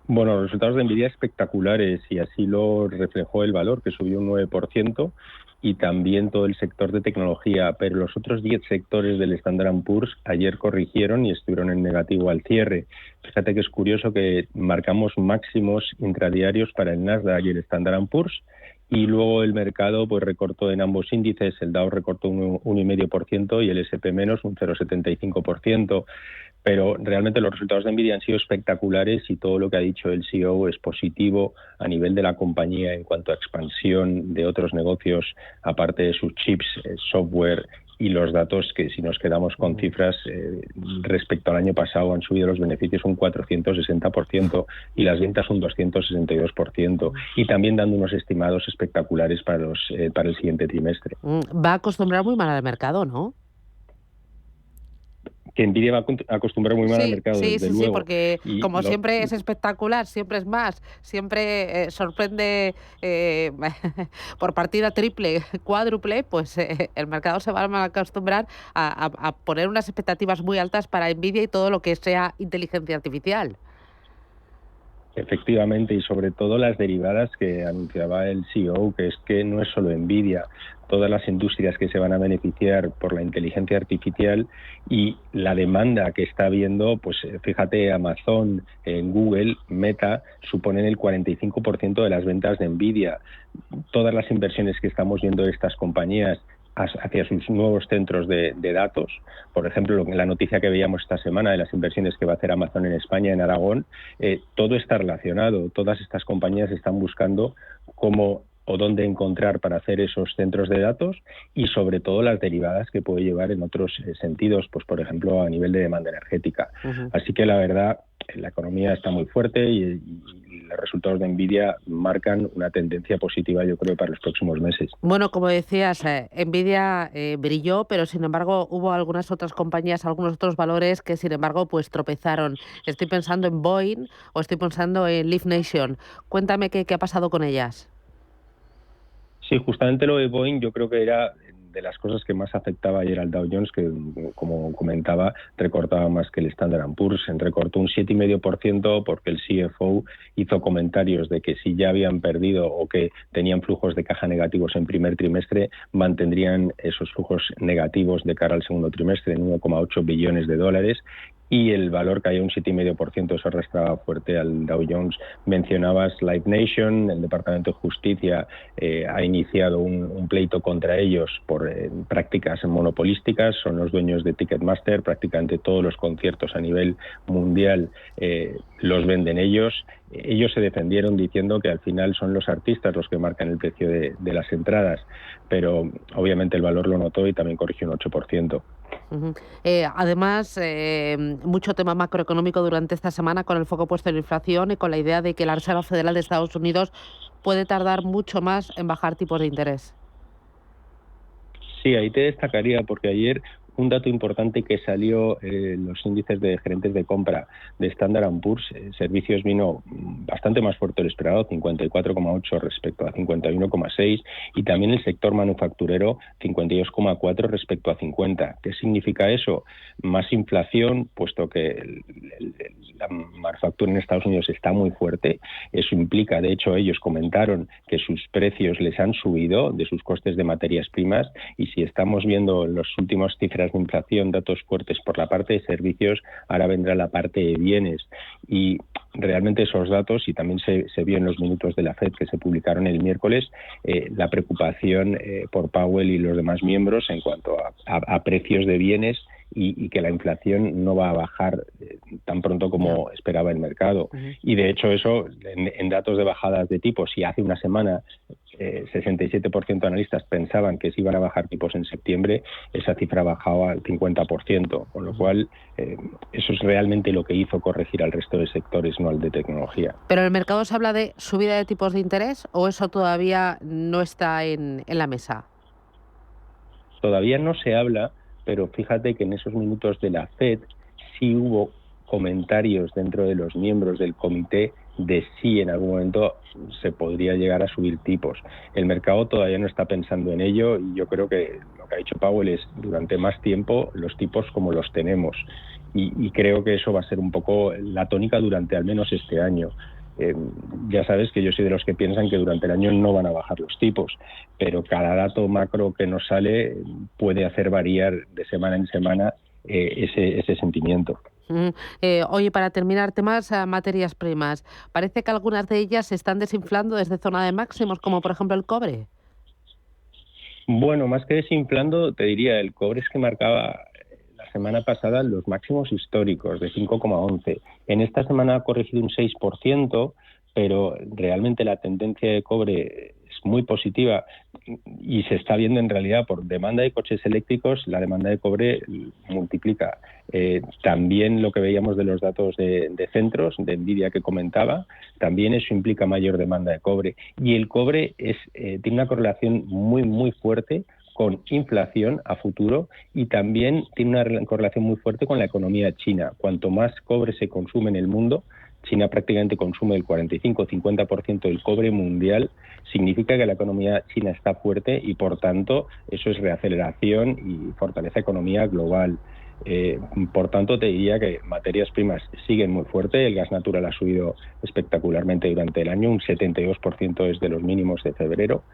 Speaker 4: Bueno, los resultados de Nvidia espectaculares y así lo reflejó el valor, que subió un 9%, y también todo el sector de tecnología, pero los otros 10 sectores del Standard & Poor's ayer corrigieron y estuvieron en negativo al cierre. Fíjate que es curioso que marcamos máximos intradiarios para el Nasdaq y el Standard & Poor's, y luego el mercado pues recortó en ambos índices. El Dow recortó un 1,5% y el S&P menos un 0,75%. Pero realmente los resultados de Nvidia han sido espectaculares y todo lo que ha dicho el CEO es positivo a nivel de la compañía en cuanto a expansión de otros negocios, aparte de sus chips, software y los datos, que si nos quedamos con cifras respecto al año pasado han subido los beneficios un 460% y las ventas un 262%, y también dando unos estimados espectaculares para el siguiente trimestre.
Speaker 1: Va a acostumbrar muy mal al mercado, ¿no?
Speaker 4: Que Nvidia va a acostumbrar muy mal al mercado, desde luego.
Speaker 1: Sí, porque como siempre es espectacular, siempre es más, siempre sorprende por partida triple, cuádruple, pues el mercado se va a acostumbrar a poner unas expectativas muy altas para Nvidia y todo lo que sea inteligencia artificial.
Speaker 4: Efectivamente, y sobre todo las derivadas que anunciaba el CEO, que es que no es solo Nvidia, todas las industrias que se van a beneficiar por la inteligencia artificial y la demanda que está habiendo, pues fíjate, Amazon, Google, Meta, suponen el 45% de las ventas de Nvidia. Todas las inversiones que estamos viendo de estas compañías hacia sus nuevos centros de datos, por ejemplo, la noticia que veíamos esta semana de las inversiones que va a hacer Amazon en España, en Aragón, todo está relacionado. Todas estas compañías están buscando cómo o dónde encontrar para hacer esos centros de datos y sobre todo las derivadas que puede llevar en otros sentidos, pues por ejemplo a nivel de demanda energética. Así que la verdad, la economía está muy fuerte y los resultados de Nvidia marcan una tendencia positiva, yo creo, para los próximos meses.
Speaker 1: Bueno, como decías, Nvidia brilló, pero sin embargo hubo algunas otras compañías, algunos otros valores que sin embargo pues tropezaron. Estoy pensando en Boeing o estoy pensando en Live Nation. Cuéntame qué ha pasado con ellas.
Speaker 4: Sí, justamente lo de Boeing yo creo que era de las cosas que más afectaba ayer al Dow Jones, que como comentaba, recortaba más que el Standard & Poor's. Recortó un 7,5% porque el CFO hizo comentarios de que si ya habían perdido o que tenían flujos de caja negativos en primer trimestre, mantendrían esos flujos negativos de cara al segundo trimestre en 1,8 billones de dólares. Y el valor cayó un 7,5%, eso arrastraba fuerte al Dow Jones. Mencionabas Live Nation, el Departamento de Justicia ha iniciado un pleito contra ellos por prácticas monopolísticas, son los dueños de Ticketmaster, prácticamente todos los conciertos a nivel mundial los venden ellos. Ellos se defendieron diciendo que al final son los artistas los que marcan el precio de las entradas, pero obviamente el valor lo notó y también corrigió un 8%.
Speaker 1: Además, mucho tema macroeconómico durante esta semana con el foco puesto en la inflación y con la idea de que la Reserva Federal de Estados Unidos puede tardar mucho más en bajar tipos de interés.
Speaker 4: Sí, ahí te destacaría porque ayer un dato importante que salió los índices de gerentes de compra de Standard & Poor's, servicios vino bastante más fuerte de lo esperado, 54,8 respecto a 51,6, y también el sector manufacturero 52,4 respecto a 50. ¿Qué significa eso? Más inflación, puesto que la manufactura en Estados Unidos está muy fuerte. Eso implica, de hecho, ellos comentaron que sus precios les han subido de sus costes de materias primas, y si estamos viendo las últimas cifras de inflación, datos fuertes por la parte de servicios, ahora vendrá la parte de bienes. Y realmente esos datos, y también se vio en los minutos de la FED que se publicaron el miércoles, la preocupación por Powell y los demás miembros en cuanto a precios de bienes y que la inflación no va a bajar tan pronto como esperaba el mercado. Y de hecho eso, en datos de bajadas de tipos, si hace una semana 67% de analistas pensaban que se iban a bajar tipos en septiembre, esa cifra bajaba al 50%, con lo cual eso es realmente lo que hizo corregir al resto de sectores, no al de tecnología.
Speaker 1: ¿Pero en el mercado se habla de subida de tipos de interés o eso todavía no está en la mesa?
Speaker 4: Todavía no se habla, pero fíjate que en esos minutos de la FED sí hubo comentarios dentro de los miembros del comité de si en algún momento se podría llegar a subir tipos. El mercado todavía no está pensando en ello y yo creo que lo que ha dicho Powell es durante más tiempo los tipos como los tenemos y creo que eso va a ser un poco la tónica durante al menos este año. Ya sabes que yo soy de los que piensan que durante el año no van a bajar los tipos, pero cada dato macro que nos sale puede hacer variar de semana en semana ese sentimiento.
Speaker 1: Oye, para terminar, temas materias primas. Parece que algunas de ellas se están desinflando desde zona de máximos, como por ejemplo el cobre.
Speaker 4: Bueno, más que desinflando, te diría, el cobre es que marcaba la semana pasada los máximos históricos de 5,11. En esta semana ha corregido un 6%, pero realmente la tendencia de cobre es muy positiva y se está viendo en realidad por demanda de coches eléctricos, la demanda de cobre multiplica. También lo que veíamos de los datos de centros, de Nvidia que comentaba, también eso implica mayor demanda de cobre. Y el cobre tiene una correlación muy fuerte con inflación a futuro y también tiene una correlación muy fuerte con la economía china. Cuanto más cobre se consume en el mundo, China prácticamente consume el 45-50% del cobre mundial, significa que la economía china está fuerte y por tanto eso es reaceleración y fortalece la economía global. Por tanto te diría que materias primas siguen muy fuerte, el gas natural ha subido espectacularmente durante el año, un 72% desde los mínimos de febrero.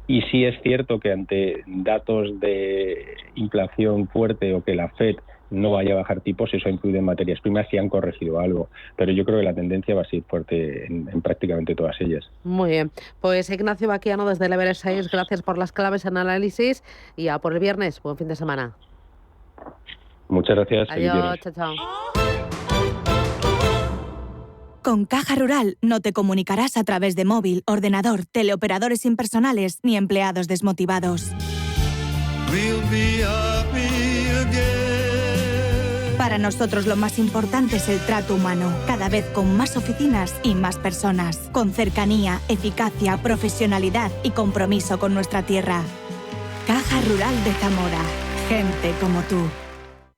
Speaker 4: Y sí es cierto que ante datos de inflación fuerte o que la FED no vaya a bajar tipos, eso ha influido en materias primas y han corregido algo. Pero yo creo que la tendencia va a ser fuerte en prácticamente todas ellas.
Speaker 1: Muy bien. Pues Ignacio Baquiano desde el Everest 6, gracias por las claves en análisis y a por el viernes. Buen fin de semana.
Speaker 4: Muchas gracias.
Speaker 1: Adiós, chao.
Speaker 10: Con Caja Rural no te comunicarás a través de móvil, ordenador, teleoperadores impersonales ni empleados desmotivados. Para nosotros lo más importante es el trato humano, cada vez con más oficinas y más personas, con cercanía, eficacia, profesionalidad y compromiso con nuestra tierra. Caja Rural de Zamora, gente como tú.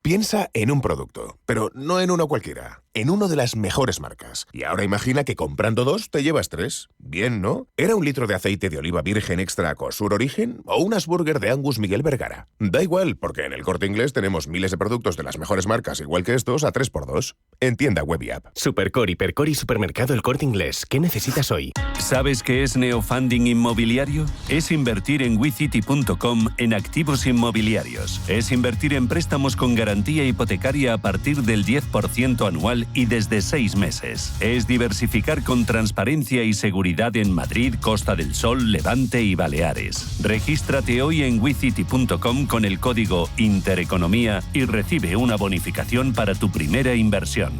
Speaker 8: Piensa en un producto, pero no en uno cualquiera, en uno de las mejores marcas. Y ahora imagina que comprando 2 te llevas 3. Bien, ¿no? ¿Era 1 litro de aceite de oliva virgen extra Cosur Origen o un Asburger de Angus Miguel Vergara? Da igual, porque en El Corte Inglés tenemos miles de productos de las mejores marcas, igual que estos, a 3x2. En tienda web y app.
Speaker 9: Supercore, Hipercore y Supermercado El Corte Inglés. ¿Qué necesitas hoy?
Speaker 13: ¿Sabes qué es neofunding inmobiliario? Es invertir en wicity.com en activos inmobiliarios. Es invertir en préstamos con garantía hipotecaria a partir del 10% anual y desde 6 meses. Es diversificar con transparencia y seguridad en Madrid, Costa del Sol, Levante y Baleares. Regístrate hoy en wicity.com con el código Intereconomía y recibe una bonificación para tu primera inversión.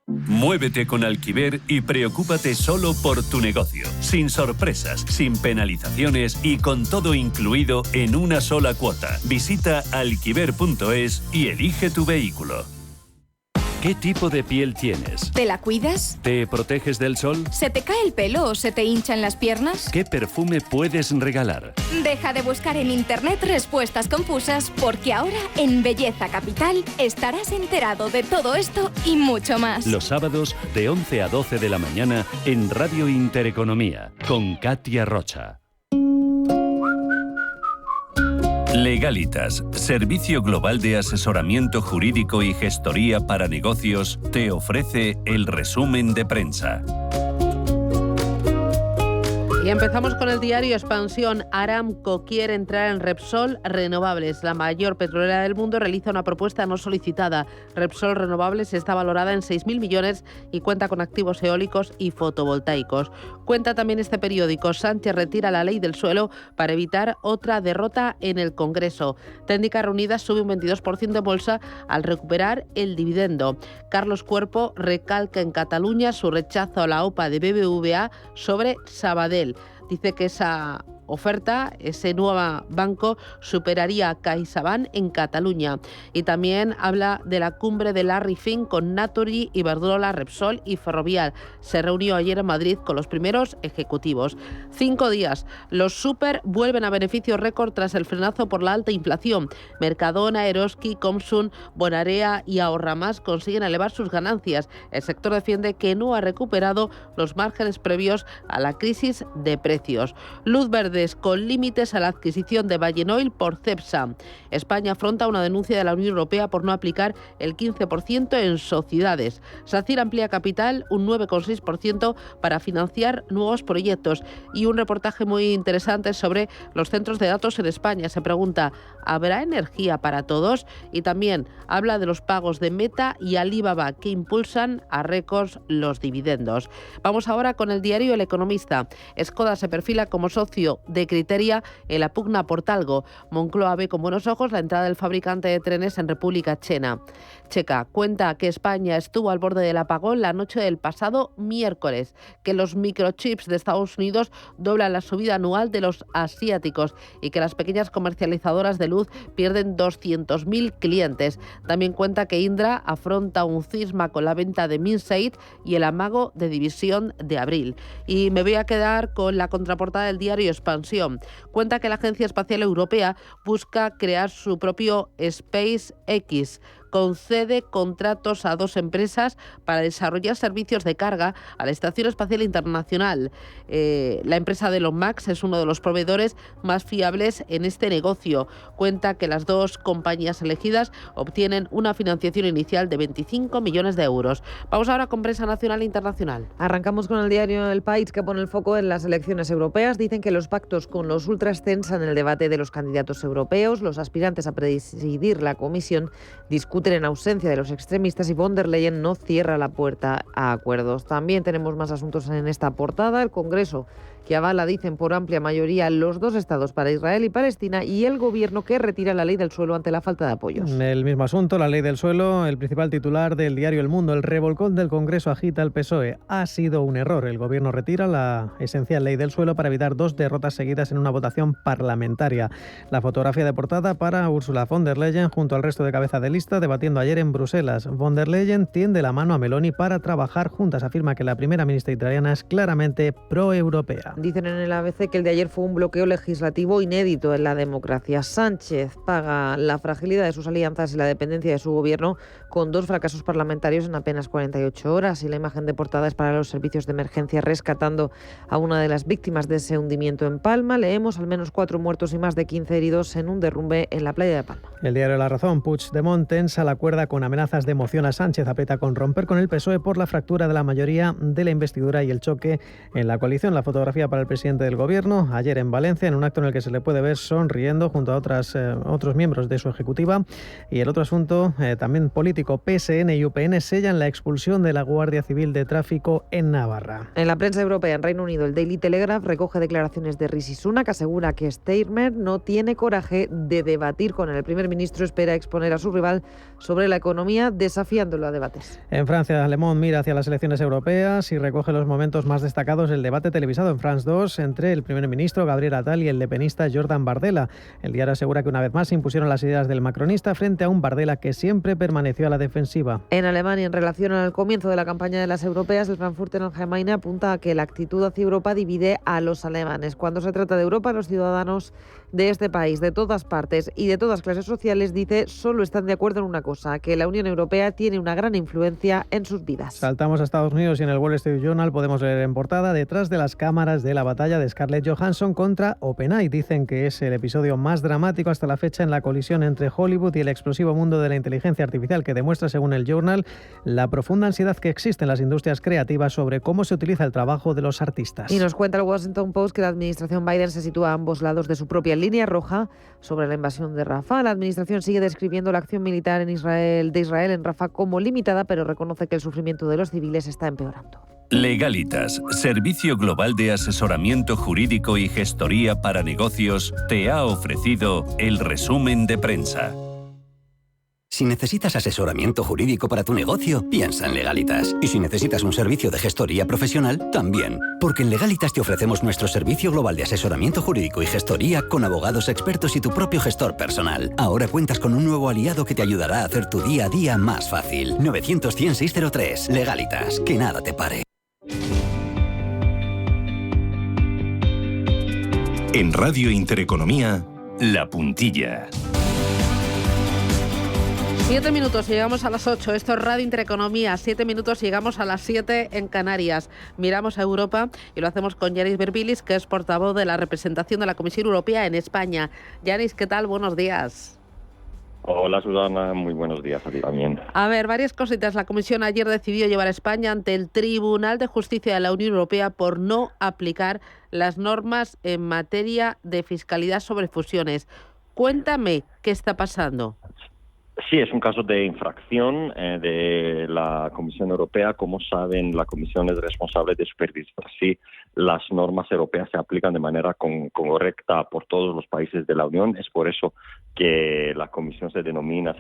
Speaker 13: Muévete con Alquiver y preocúpate solo por tu negocio, sin sorpresas, sin penalizaciones y con todo incluido en una sola cuota. Visita alquiver.es y elige tu vehículo.
Speaker 15: ¿Qué tipo de piel tienes?
Speaker 16: ¿Te la cuidas?
Speaker 15: ¿Te proteges del sol?
Speaker 16: ¿Se te cae el pelo o se te hinchan las piernas?
Speaker 15: ¿Qué perfume puedes regalar?
Speaker 16: Deja de buscar en internet respuestas confusas porque ahora en Belleza Capital estarás enterado de todo esto y mucho más.
Speaker 15: Los sábados de 11 a 12 de la mañana en Radio Intereconomía con Katia Rocha.
Speaker 13: Legalitas, servicio global de asesoramiento jurídico y gestoría para negocios, te ofrece el resumen de prensa.
Speaker 1: Y empezamos con el diario Expansión. Aramco quiere entrar en Repsol Renovables. La mayor petrolera del mundo realiza una propuesta no solicitada. Repsol Renovables está valorada en 6.000 millones y cuenta con activos eólicos y fotovoltaicos. Cuenta también este periódico. Sánchez retira la ley del suelo para evitar otra derrota en el Congreso. Técnicas Reunidas sube un 22% en bolsa al recuperar el dividendo. Carlos Cuerpo recalca en Cataluña su rechazo a la OPA de BBVA sobre Sabadell. Dice que esa oferta, ese nuevo banco, superaría a CaixaBank en Cataluña. Y también habla de la cumbre de Larry Fink con Naturgy, Iberdrola, Repsol y Ferrovial. Se reunió ayer en Madrid con los primeros ejecutivos. 5 días. Los super vuelven a beneficios récord tras el frenazo por la alta inflación. Mercadona, Eroski, Comsun, Bonarea y Ahorramás consiguen elevar sus ganancias. El sector defiende que no ha recuperado los márgenes previos a la crisis de precios. Luz verde con límites a la adquisición de Valleoil por Cepsa. España afronta una denuncia de la Unión Europea por no aplicar el 15% en sociedades. SACIR amplía capital un 9,6% para financiar nuevos proyectos. Y un reportaje muy interesante sobre los centros de datos en España. Se pregunta, ¿habrá energía para todos? Y también habla de los pagos de Meta y Alibaba que impulsan a récords los dividendos. Vamos ahora con el diario El Economista. Skoda se perfila como socio de Criteria en la pugna por Talgo. Moncloa ve con buenos ojos la entrada del fabricante de trenes en República Checa. Cuenta que España estuvo al borde del apagón la noche del pasado miércoles, que los microchips de Estados Unidos doblan la subida anual de los asiáticos y que las pequeñas comercializadoras de luz pierden 200.000 clientes. También cuenta que Indra afronta un cisma con la venta de Minsait y el amago de división de Abril. Y me voy a quedar con la contraportada del diario Expansión. Cuenta que la Agencia Espacial Europea busca crear su propio SpaceX. Concede contratos a 2 empresas para desarrollar servicios de carga a la Estación Espacial Internacional. La empresa de Elon Musk es uno de los proveedores más fiables en este negocio. Cuenta que las 2 compañías elegidas obtienen una financiación inicial de 25 millones de euros. Vamos ahora con prensa nacional e internacional.
Speaker 11: Arrancamos con el diario El País, que pone el foco en las elecciones europeas. Dicen que los pactos con los ultras tensan el debate de los candidatos europeos. Los aspirantes a presidir la comisión discuten en ausencia de los extremistas y von der Leyen no cierra la puerta a acuerdos. También tenemos más asuntos en esta portada. El Congreso que avala, dicen, por amplia mayoría los 2 estados para Israel y Palestina, y el Gobierno que retira la ley del suelo ante la falta de apoyos.
Speaker 12: El mismo asunto, la ley del suelo, el principal titular del diario El Mundo. El revolcón del Congreso agita al PSOE. Ha sido un error. El Gobierno retira la esencial ley del suelo para evitar 2 derrotas seguidas en una votación parlamentaria. La fotografía de portada para Ursula von der Leyen junto al resto de cabeza de lista debatiendo ayer en Bruselas. Von der Leyen tiende la mano a Meloni para trabajar juntas. Afirma que la primera ministra italiana es claramente pro-europea.
Speaker 11: Dicen en el ABC que el de ayer fue un bloqueo legislativo inédito en la democracia. Sánchez paga la fragilidad de sus alianzas y la dependencia de su gobierno con 2 fracasos parlamentarios en apenas 48 horas. Y la imagen de portada es para los servicios de emergencia rescatando a una de las víctimas de ese hundimiento en Palma. Leemos al menos 4 muertos y más de 15 heridos en un derrumbe en la playa de Palma.
Speaker 12: El diario La Razón. Puigdemont tensa la cuerda con amenazas de moción a Sánchez. Aprieta con romper con el PSOE por la fractura de la mayoría de la investidura y el choque en la coalición. La fotografía para el presidente del Gobierno ayer en Valencia, en un acto en el que se le puede ver sonriendo junto a otros miembros de su ejecutiva. Y el otro asunto, también político, PSN y UPN sellan la expulsión de la Guardia Civil de Tráfico en Navarra.
Speaker 11: En la prensa europea, en Reino Unido, el Daily Telegraph recoge declaraciones de Rishi Sunak, que asegura que Starmer no tiene coraje de debatir con él. El primer ministro espera exponer a su rival sobre la economía, desafiándolo a debates.
Speaker 12: En Francia, Le Monde mira hacia las elecciones europeas y recoge los momentos más destacados del debate televisado en France 2 entre el primer ministro Gabriel Attal y el lepenista Jordan Bardella. El diario asegura que una vez más se impusieron las ideas del macronista frente a un Bardella que siempre permaneció a la defensiva.
Speaker 11: En Alemania, en relación al comienzo de la campaña de las europeas, el Frankfurter Allgemeine apunta a que la actitud hacia Europa divide a los alemanes. Cuando se trata de Europa, los ciudadanos de este país, de todas partes y de todas clases sociales, dice, solo están de acuerdo en una cosa, que la Unión Europea tiene una gran influencia en sus vidas.
Speaker 12: Saltamos a Estados Unidos y en el Wall Street Journal podemos leer en portada: detrás de las cámaras de la batalla de Scarlett Johansson contra OpenAI. Dicen que es el episodio más dramático hasta la fecha en la colisión entre Hollywood y el explosivo mundo de la inteligencia artificial, que demuestra, según el Journal, la profunda ansiedad que existe en las industrias creativas sobre cómo se utiliza el trabajo de los artistas.
Speaker 11: Y nos cuenta el Washington Post que la administración Biden se sitúa a ambos lados de su propia línea roja sobre la invasión de Rafah. La administración sigue describiendo la acción militar de Israel en Rafah como limitada, pero reconoce que el sufrimiento de los civiles está empeorando.
Speaker 13: Legalitas, servicio global de asesoramiento jurídico y gestoría para negocios, te ha ofrecido el resumen de prensa.
Speaker 17: Si necesitas asesoramiento jurídico para tu negocio, piensa en Legalitas. Y si necesitas un servicio de gestoría profesional, también. Porque en Legalitas te ofrecemos nuestro servicio global de asesoramiento jurídico y gestoría con abogados expertos y tu propio gestor personal. Ahora cuentas con un nuevo aliado que te ayudará a hacer tu día a día más fácil. 900-100-603. Legalitas. Que nada te pare.
Speaker 2: En Radio Intereconomía, La Puntilla.
Speaker 1: 7 minutos y llegamos a las 8. Esto es Radio Intereconomía. 7 minutos y llegamos a las 7 en Canarias. Miramos a Europa y lo hacemos con Yanis Berbilis, que es portavoz de la representación de la Comisión Europea en España. Yanis, ¿qué tal? Buenos días.
Speaker 18: Hola, Susana. Muy buenos días a ti también.
Speaker 1: A ver, varias cositas. La Comisión ayer decidió llevar a España ante el Tribunal de Justicia de la Unión Europea por no aplicar las normas en materia de fiscalidad sobre fusiones. Cuéntame qué está pasando.
Speaker 18: Sí, es un caso de infracción de la Comisión Europea. Como saben, la Comisión es responsable de supervisar si las normas europeas se aplican de manera correcta por todos los países de la Unión. Es por eso que la Comisión se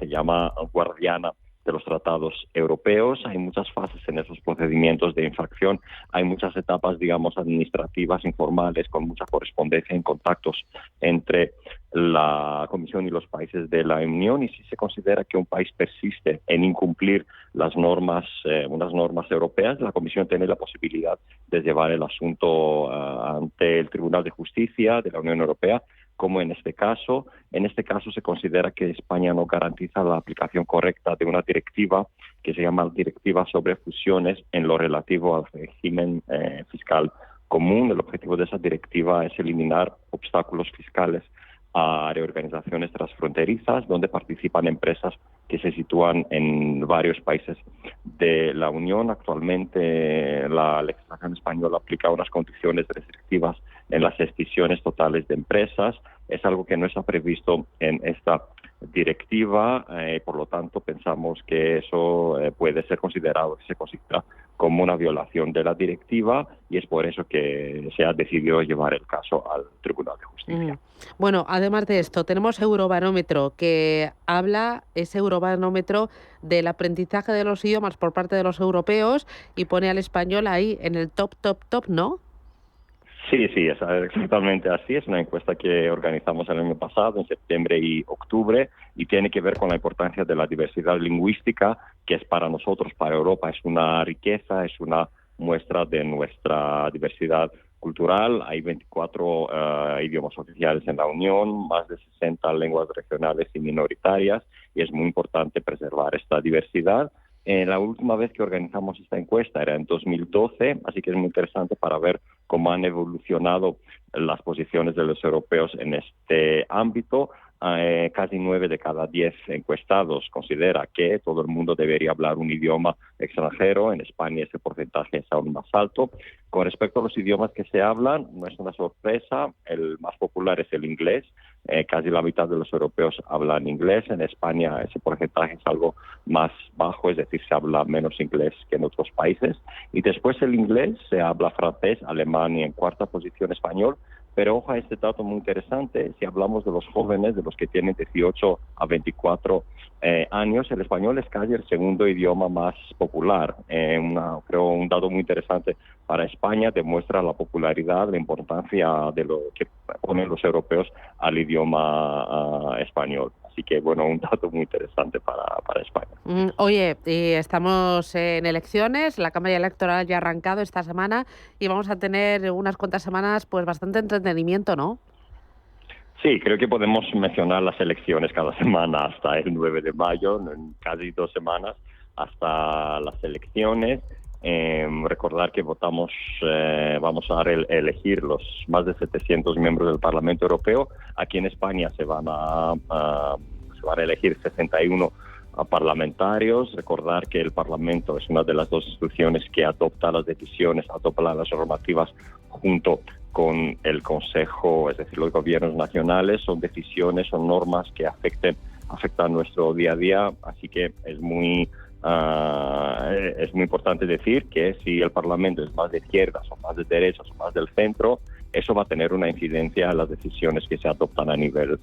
Speaker 18: llama guardiana de los tratados europeos. Hay muchas fases en esos procedimientos de infracción. Hay muchas etapas, digamos, administrativas, informales, con mucha correspondencia en contactos entre la Comisión y los países de la Unión. Y si se considera que un país persiste en incumplir las normas, unas normas europeas, la Comisión tiene la posibilidad de llevar el asunto ante el Tribunal de Justicia de la Unión Europea, como en este caso. En este caso se considera que España no garantiza la aplicación correcta de una directiva que se llama Directiva sobre Fusiones en lo relativo al régimen fiscal común. El objetivo de esa directiva es eliminar obstáculos fiscales a reorganizaciones transfronterizas donde participan empresas que se sitúan en varios países de la Unión. Actualmente la legislación española aplica unas condiciones restrictivas en las escisiones totales de empresas. Es algo que no está previsto en esta directiva, por lo tanto pensamos que eso puede ser considerado, se considera como una violación de la directiva, y es por eso que se ha decidido llevar el caso al Tribunal de Justicia.
Speaker 1: Bueno, además de esto, tenemos Eurobarómetro, que habla, ese Eurobarómetro, del aprendizaje de los idiomas por parte de los europeos y pone al español ahí en el top, ¿no?
Speaker 18: Sí, es exactamente así. Es una encuesta que organizamos el año pasado, en septiembre y octubre, y tiene que ver con la importancia de la diversidad lingüística, que es para nosotros, para Europa, es una riqueza, es una muestra de nuestra diversidad cultural. Hay 24 idiomas oficiales en la Unión, más de 60 lenguas regionales y minoritarias, y es muy importante preservar esta diversidad. La última vez que organizamos esta encuesta era en 2012, así que es muy interesante para ver cómo han evolucionado las posiciones de los europeos en este ámbito. Casi 9 de cada 10 encuestados considera que todo el mundo debería hablar un idioma extranjero. En España ese porcentaje es aún más alto. Con respecto a los idiomas que se hablan, no es una sorpresa, el más popular es el inglés. Casi la mitad de los europeos hablan inglés. En España ese porcentaje es algo más bajo, es decir, se habla menos inglés que en otros países. Y después el inglés, se habla francés, alemán y en cuarta posición español. Pero ojo a este dato muy interesante, si hablamos de los jóvenes, de los que tienen 18 a 24 años, el español es casi el segundo idioma más popular. Creo un dato muy interesante para España, demuestra la popularidad, la importancia de lo que ponen los europeos al idioma español. Así que, bueno, un dato muy interesante para España.
Speaker 1: Oye, estamos en elecciones, la campaña electoral ya ha arrancado esta semana y vamos a tener unas cuantas semanas pues bastante entretenimiento, ¿no?
Speaker 18: Sí, creo que podemos mencionar las elecciones cada semana hasta el 9 de mayo, en casi 2 semanas hasta las elecciones. Recordar que vamos a elegir los más de 700 miembros del Parlamento Europeo. Aquí en España se van a elegir 61 parlamentarios. Recordar que el Parlamento es una de las 2 instituciones que adopta las decisiones, adopta las normativas junto con el Consejo, es decir, los gobiernos nacionales. Son decisiones, son normas que afectan nuestro día a día, así que es muy importante decir que si el Parlamento es más de izquierdas o más de derechas o más del centro, eso va a tener una incidencia en las decisiones que se adoptan a nivel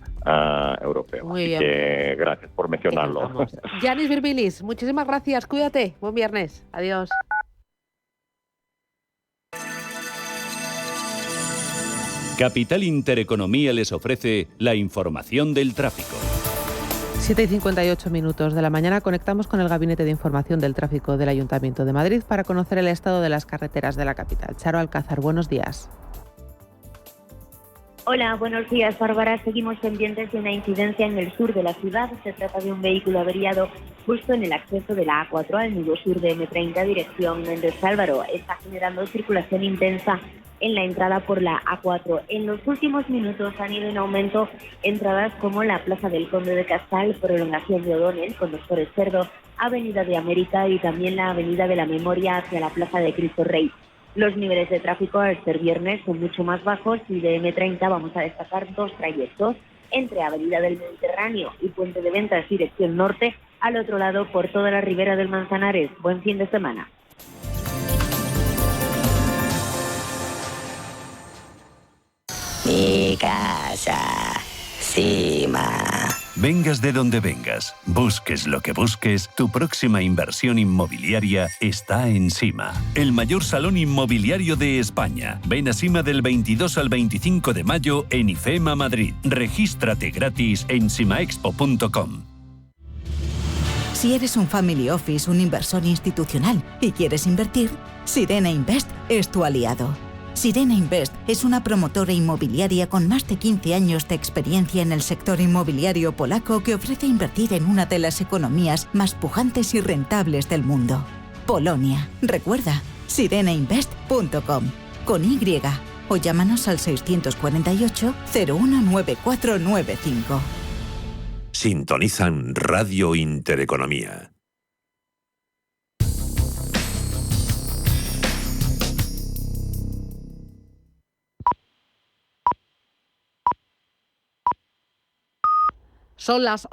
Speaker 18: europeo.
Speaker 1: Muy
Speaker 18: Así
Speaker 1: bien.
Speaker 18: que gracias por mencionarlo.
Speaker 1: Yanis Virbilis, muchísimas gracias. Cuídate. Buen viernes. Adiós.
Speaker 15: Capital Intereconomía les ofrece la información del tráfico.
Speaker 1: 7:58 de la mañana conectamos con el Gabinete de Información del Tráfico del Ayuntamiento de Madrid para conocer el estado de las carreteras de la capital. Charo Alcázar, buenos días.
Speaker 19: Hola, buenos días, Bárbara. Seguimos pendientes de una incidencia en el sur de la ciudad. Se trata de un vehículo averiado justo en el acceso de la A4 al nudo sur de M30, dirección Méndez Álvaro. Está generando circulación intensa en la entrada por la A4. En los últimos minutos han ido en aumento entradas como la Plaza del Conde de Casal, prolongación de O'Donnell, Conductores Cerdo, Avenida de América y también la Avenida de la Memoria hacia la Plaza de Cristo Rey. Los niveles de tráfico al ser viernes son mucho más bajos y de M30 vamos a destacar dos trayectos entre Avenida del Mediterráneo y Puente de Ventas dirección norte, al otro lado por toda la ribera del Manzanares. Buen fin de semana.
Speaker 20: Mi casa, Cima.
Speaker 13: Vengas de donde vengas, busques lo que busques, tu próxima inversión inmobiliaria está en Sima, el mayor salón inmobiliario de España. Ven a Sima del 22 al 25 de mayo en IFEMA Madrid. Regístrate gratis en simaexpo.com.
Speaker 21: Si eres un family office, un inversor institucional y quieres invertir, Sirena Invest es tu aliado. Sirena Invest es una promotora inmobiliaria con más de 15 años de experiencia en el sector inmobiliario polaco que ofrece invertir en una de las economías más pujantes y rentables del mundo. Polonia. Recuerda, sirenainvest.com con Y o llámanos al 648 019495.
Speaker 22: Sintonizan Radio Intereconomía.
Speaker 1: Son las